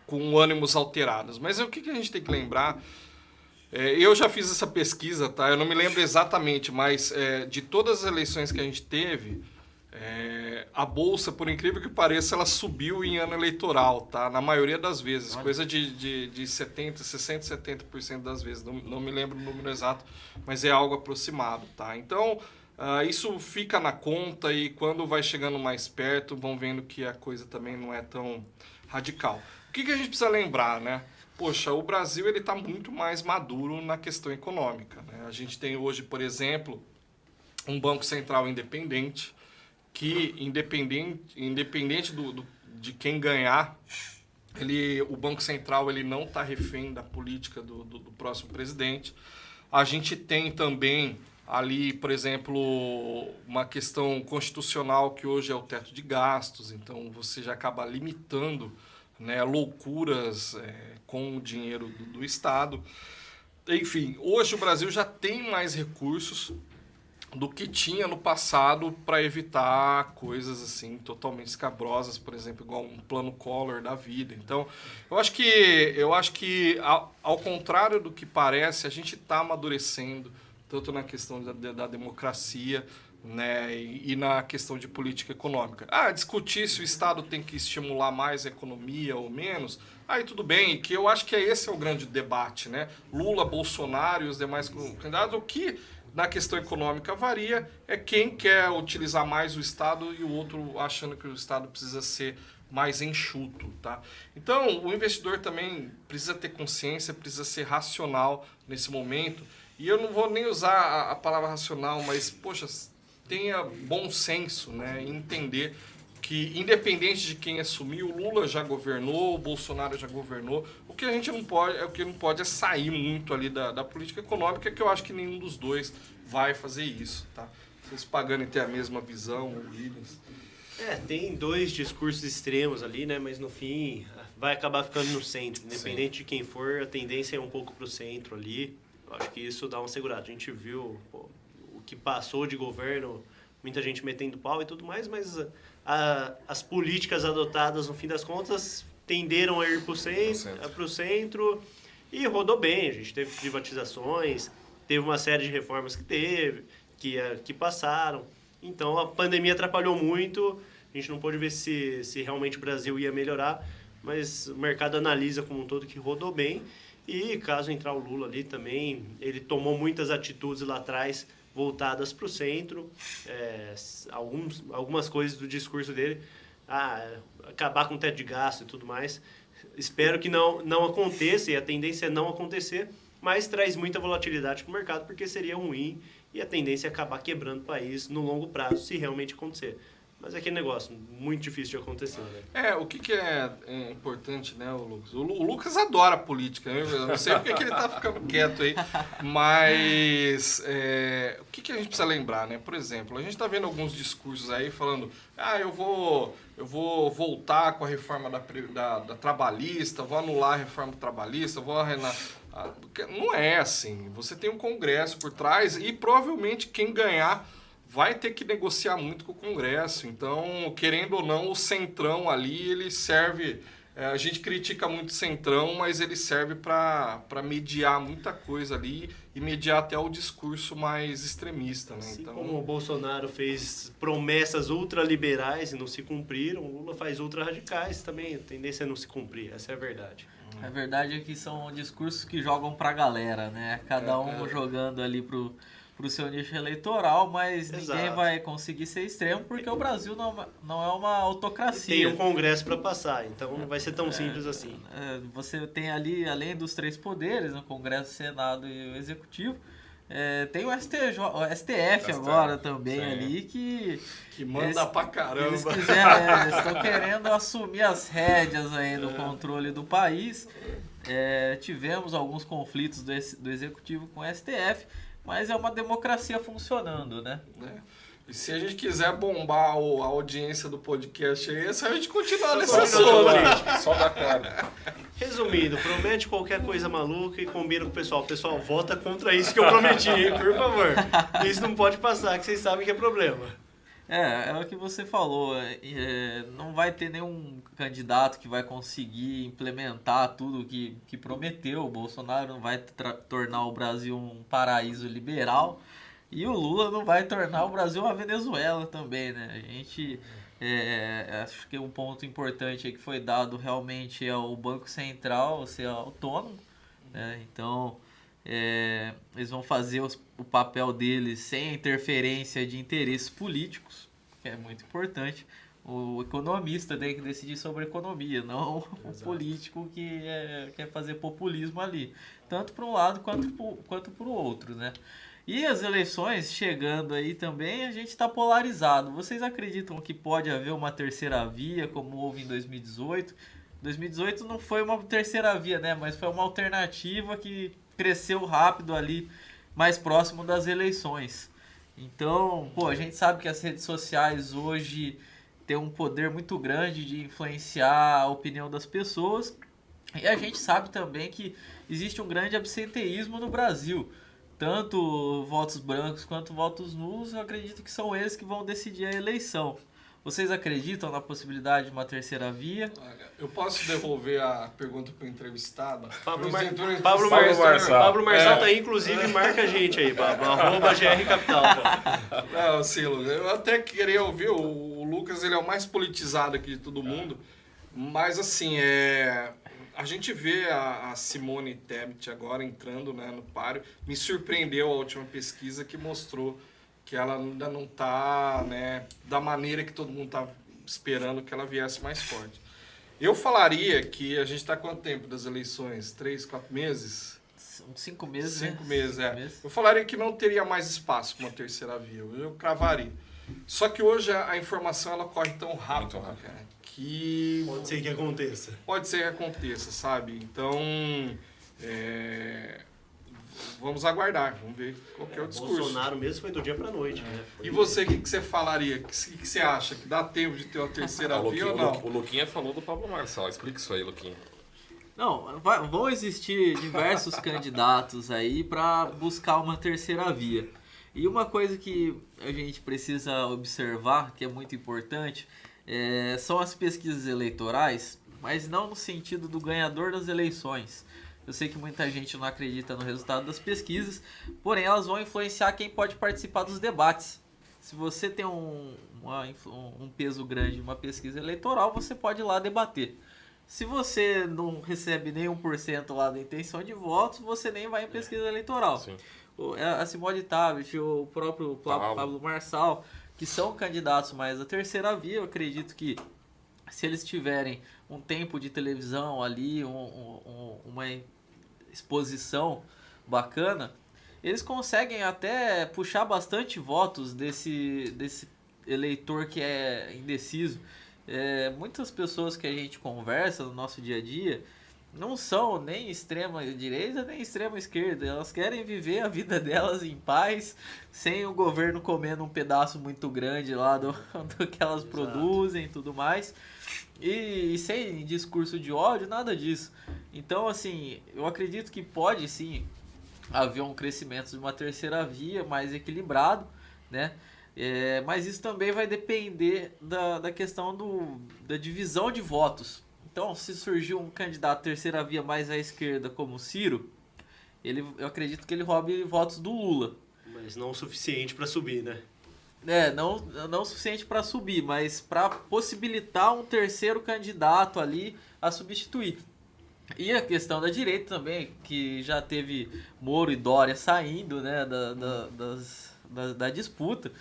com ânimos alterados. Mas o que a gente tem que lembrar... eu já fiz essa pesquisa, tá? Eu não me lembro exatamente, mas de todas as eleições que a gente teve, a Bolsa, por incrível que pareça, ela subiu em ano eleitoral, tá? Na maioria das vezes, coisa de 60%, 70% das vezes. Não me lembro o número exato, mas é algo aproximado, tá? Então, isso fica na conta e quando vai chegando mais perto, vão vendo que a coisa também não é tão radical. O que a gente precisa lembrar, né? Poxa, o Brasil está muito mais maduro na questão econômica, né? A gente tem hoje, por exemplo, um Banco Central independente, que independente de quem ganhar, o Banco Central ele não está refém da política do próximo presidente. A gente tem também ali, por exemplo, uma questão constitucional que hoje é o teto de gastos, então você já acaba limitando, né, loucuras com o dinheiro do Estado. Enfim, hoje o Brasil já tem mais recursos do que tinha no passado para evitar coisas assim totalmente escabrosas, por exemplo, igual um plano Collor da vida. Então, eu acho que ao contrário do que parece, a gente está amadurecendo tanto na questão da democracia, né, e na questão de política econômica. Discutir se o Estado tem que estimular mais a economia ou menos, aí tudo bem, que eu acho que esse é o grande debate, né? Lula, Bolsonaro e os demais candidatos, o que na questão econômica varia é quem quer utilizar mais o Estado e o outro achando que o Estado precisa ser mais enxuto, tá? Então, o investidor também precisa ter consciência, precisa ser racional nesse momento, e eu não vou nem usar a palavra racional, mas, poxa, tenha bom senso, né, e entender que, independente de quem assumir, o Lula já governou, o Bolsonaro já governou, o que a gente não pode é sair muito ali da política econômica, que eu acho que nenhum dos dois vai fazer isso, tá? Vocês Pagani têm a mesma visão, o Williams. Tem dois discursos extremos ali, né, mas no fim vai acabar ficando no centro, independente de quem for, a tendência é um pouco pro centro ali. Eu acho que isso dá uma segurada. A gente viu o que passou de governo, muita gente metendo pau e tudo mais, mas as políticas adotadas, no fim das contas, tenderam a ir para o centro e rodou bem. A gente teve privatizações, teve uma série de reformas que passaram. Então, a pandemia atrapalhou muito. A gente não pôde ver se realmente o Brasil ia melhorar, mas o mercado analisa como um todo que rodou bem. E caso entrar o Lula ali também, ele tomou muitas atitudes lá atrás voltadas para o centro, algumas coisas do discurso dele, acabar com o teto de gasto e tudo mais. Espero que não aconteça, e a tendência é não acontecer, mas traz muita volatilidade para o mercado, porque seria ruim, e a tendência é acabar quebrando o país no longo prazo, se realmente acontecer. Mas é aquele negócio, muito difícil de acontecer, né? O que é importante, né, o Lucas? O Lucas adora política, né? Eu não sei porque que ele tá ficando quieto aí, mas o que a gente precisa lembrar, né? Por exemplo, a gente tá vendo alguns discursos aí falando, eu vou voltar com a reforma da trabalhista, vou anular a reforma trabalhista, não é assim. Você tem um Congresso por trás e provavelmente quem ganhar vai ter que negociar muito com o Congresso. Então, querendo ou não, o Centrão ali, ele serve... a gente critica muito o Centrão, mas ele serve para mediar muita coisa ali e mediar até o discurso mais extremista, né? Assim então, como o Bolsonaro fez promessas ultraliberais e não se cumpriram, o Lula faz ultra-radicais também, a tendência é não se cumprir, essa é a verdade. A verdade é que são discursos que jogam pra galera, né? Cada um jogando ali pro seu nicho eleitoral, mas ninguém vai conseguir ser extremo porque o Brasil não é uma autocracia. Tem um Congresso para passar, então não vai ser tão simples assim. Você tem ali, além dos 3 poderes, no Congresso, Senado e o Executivo, tem o STF agora também ali que manda pra caramba. Eles estão querendo assumir as rédeas aí do controle do país. Tivemos alguns conflitos do Executivo com o STF, mas é uma democracia funcionando, né? E se a gente quiser bombar a audiência do podcast aí, é só a gente continuar nesse assunto. assunto. Só dá corda. Resumindo, promete qualquer coisa maluca e combina com o pessoal. Pessoal, vota contra isso que eu prometi, hein, por favor. Isso não pode passar, que vocês sabem que é problema. É o que você falou. Não vai ter nenhum candidato que vai conseguir implementar tudo que prometeu. O Bolsonaro não vai tornar o Brasil um paraíso liberal. E o Lula não vai tornar o Brasil uma Venezuela também, né? A gente... acho que um ponto importante aí que foi dado realmente é o Banco Central ser autônomo, né? Então... eles vão fazer o papel deles sem a interferência de interesses políticos, que é muito importante. O economista tem que decidir sobre a economia, não o político que quer fazer populismo ali, tanto para um lado quanto para o outro, né? E as eleições chegando aí também, a gente está polarizado. Vocês acreditam que pode haver uma terceira via, como houve em 2018? 2018 não foi uma terceira via, né? Mas foi uma alternativa que cresceu rápido ali, mais próximo das eleições. Então, a gente sabe que as redes sociais hoje têm um poder muito grande de influenciar a opinião das pessoas. E a gente sabe também que existe um grande absenteísmo no Brasil. Tanto votos brancos quanto votos nulos, eu acredito que são eles que vão decidir a eleição. Vocês acreditam na possibilidade de uma terceira via? Eu posso devolver a pergunta para o entrevistado? Pablo Marçal tá aí, inclusive, marca a gente aí, Pablo, @grcapital. Não, Silo, eu até queria ouvir, o Lucas ele é o mais politizado aqui de todo mundo, mas assim, a gente vê a Simone Tebet agora entrando, né, no páreo. Me surpreendeu a última pesquisa que mostrou que ela ainda não está, né, da maneira que todo mundo está esperando que ela viesse mais forte. Eu falaria que a gente está quanto tempo das eleições? 3, 4 meses? Uns 5 meses, 5 meses, Eu falaria que não teria mais espaço para uma terceira via. Eu cravaria. Só que hoje a informação ela corre tão rápido, cara, que... Pode ser que aconteça. Pode ser que aconteça, sabe? Então, vamos aguardar, vamos ver qual que é o discurso. Bolsonaro mesmo foi do dia pra noite, né? E você, o que você falaria? O que você acha? Que dá tempo de ter uma terceira via ou não? O Luquinha falou do Pablo Marçal. Explica isso aí, Luquinha. Não, vão existir diversos candidatos aí para buscar uma terceira via. E uma coisa que a gente precisa observar, que é muito importante, são as pesquisas eleitorais, mas não no sentido do ganhador das eleições. Eu sei que muita gente não acredita no resultado das pesquisas, porém elas vão influenciar quem pode participar dos debates. Se você tem um peso grande em uma pesquisa eleitoral, você pode ir lá debater. Se você não recebe nem 1% lá da intenção de votos, você nem vai em pesquisa eleitoral. Sim. A Simone Tebet, o próprio Pablo Marçal, que são candidatos mais à terceira via, eu acredito que se eles tiverem um tempo de televisão ali, uma exposição bacana, eles conseguem até puxar bastante votos desse eleitor que é indeciso. Muitas pessoas que a gente conversa no nosso dia a dia não são nem extrema direita nem extrema esquerda. Elas querem viver a vida delas em paz, sem o governo comendo um pedaço muito grande lá do que elas produzem e tudo mais. E sem discurso de ódio, nada disso. Então, assim, eu acredito que pode sim haver um crescimento de uma terceira via mais equilibrado, né? Mas isso também vai depender da questão da divisão de votos. Então, se surgir um candidato terceira via mais à esquerda como o Ciro, eu acredito que ele roube votos do Lula. Mas não o suficiente para subir, né? Não o suficiente para subir, mas para possibilitar um terceiro candidato ali a substituir. E a questão da direita também, que já teve Moro e Dória saindo, né, da disputa.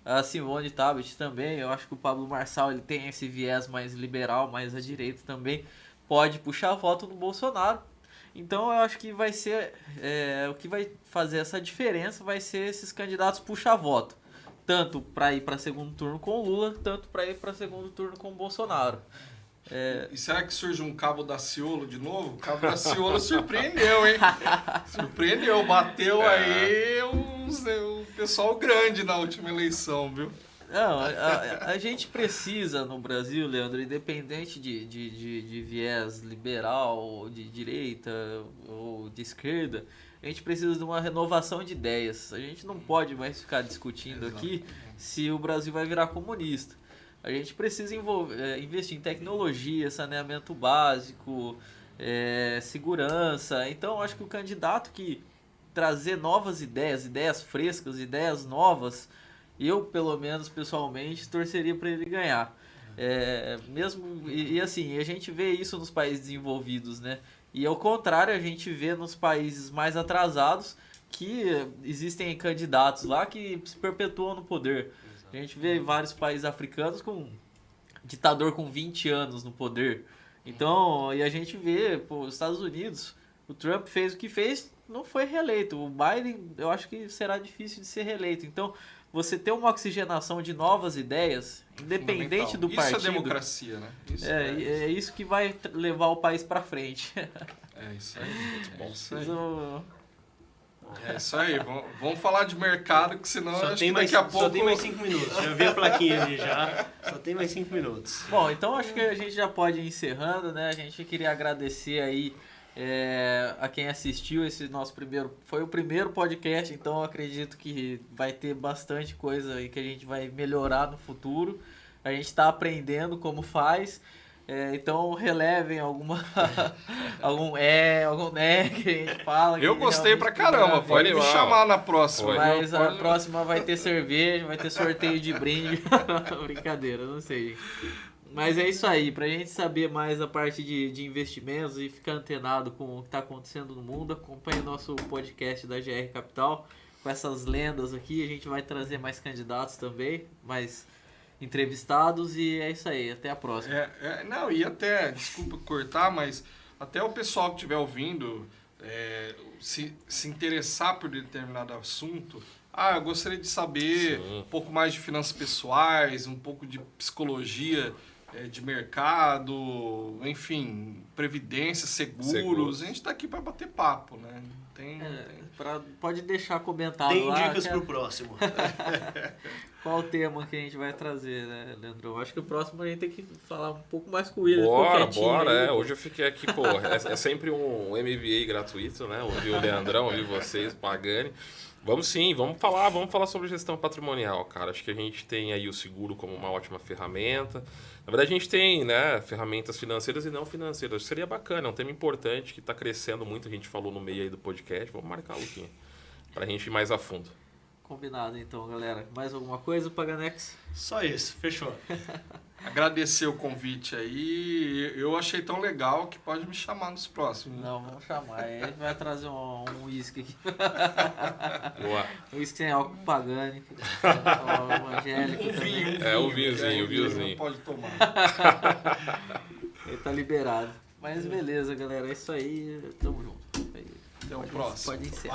A Simone Tebet também, eu acho que o Pablo Marçal ele tem esse viés mais liberal, mas a direita também pode puxar voto no Bolsonaro. Então eu acho que vai ser, o que vai fazer essa diferença vai ser esses candidatos puxar voto. Tanto para ir para segundo turno com o Lula, tanto para ir para segundo turno com o Bolsonaro. E será que surge um Cabo Daciolo de novo? O Cabo Daciolo surpreendeu, hein? Surpreendeu, bateu aí um pessoal grande na última eleição, viu? Não, a gente precisa no Brasil, Leandro, independente de viés liberal, de direita ou de esquerda, a gente precisa de uma renovação de ideias. A gente não pode mais ficar discutindo aqui se o Brasil vai virar comunista. A gente precisa investir em tecnologia, saneamento básico, segurança. Então, acho que o candidato que trazer novas ideias frescas, ideias novas, eu, pelo menos, pessoalmente, torceria para ele ganhar. Assim, a gente vê isso nos países desenvolvidos, né? E, ao contrário, a gente vê nos países mais atrasados que existem candidatos lá que se perpetuam no poder. A gente vê vários países africanos com ditador com 20 anos no poder. Então, e a gente vê, os Estados Unidos, o Trump fez o que fez, não foi reeleito. O Biden, eu acho que será difícil de ser reeleito. Então, você ter uma oxigenação de novas ideias, independente do partido... Isso é democracia, né? É isso que vai levar o país para frente. É isso aí. Mas É isso aí, vamos falar de mercado, que senão Só tem mais 5 minutos, já vi a plaquinha ali já, só tem mais 5 minutos. Bom, então acho que a gente já pode ir encerrando, né? A gente queria agradecer aí a quem assistiu esse nosso foi o primeiro podcast, então eu acredito que vai ter bastante coisa aí que a gente vai melhorar no futuro. A gente está aprendendo como faz. Então relevem algum que a gente fala. Eu gostei pra caramba, pode me chamar na próxima. Mas a próxima vai ter cerveja, vai ter sorteio de brinde. Brincadeira, não sei. Mas é isso aí, pra gente saber mais a parte de investimentos e ficar antenado com o que tá acontecendo no mundo, acompanhe nosso podcast da GR Capital. Com essas lendas aqui, a gente vai trazer mais candidatos também, mais entrevistados, e é isso aí, até a próxima. E até, desculpa cortar, mas até o pessoal que estiver ouvindo se interessar por determinado assunto, eu gostaria de saber um pouco mais de finanças pessoais, um pouco de psicologia de mercado, enfim, previdência, seguros. A gente está aqui para bater papo, né? Pode deixar comentado Tem lá. Dicas pro próximo. Qual o tema que a gente vai trazer, né, Leandro? Acho que o próximo a gente tem que falar um pouco mais com o William. Bora. Hoje eu fiquei aqui, é sempre um MBA gratuito, né? Ouvir o Leandrão, ouvir vocês, Pagani. Vamos falar sobre gestão patrimonial, cara. Acho que a gente tem aí o seguro como uma ótima ferramenta. Na verdade, a gente tem, né, ferramentas financeiras e não financeiras. Seria bacana, é um tema importante que está crescendo muito. A gente falou no meio aí do podcast. Vamos marcar, Luquinha, para a gente ir mais a fundo. Combinado, então, galera. Mais alguma coisa, Paganex? Só isso, fechou. Agradecer o convite aí. Eu achei tão legal que pode me chamar nos próximos. Não, vamos chamar. Aí a gente vai trazer um uísque aqui. Boa. Uísque sem álcool Pagani. Evangélico. O vinhozinho. Não pode tomar. Ele tá liberado. Mas beleza, galera. É isso aí. Tamo junto. Até o próximo. Pode encerrar.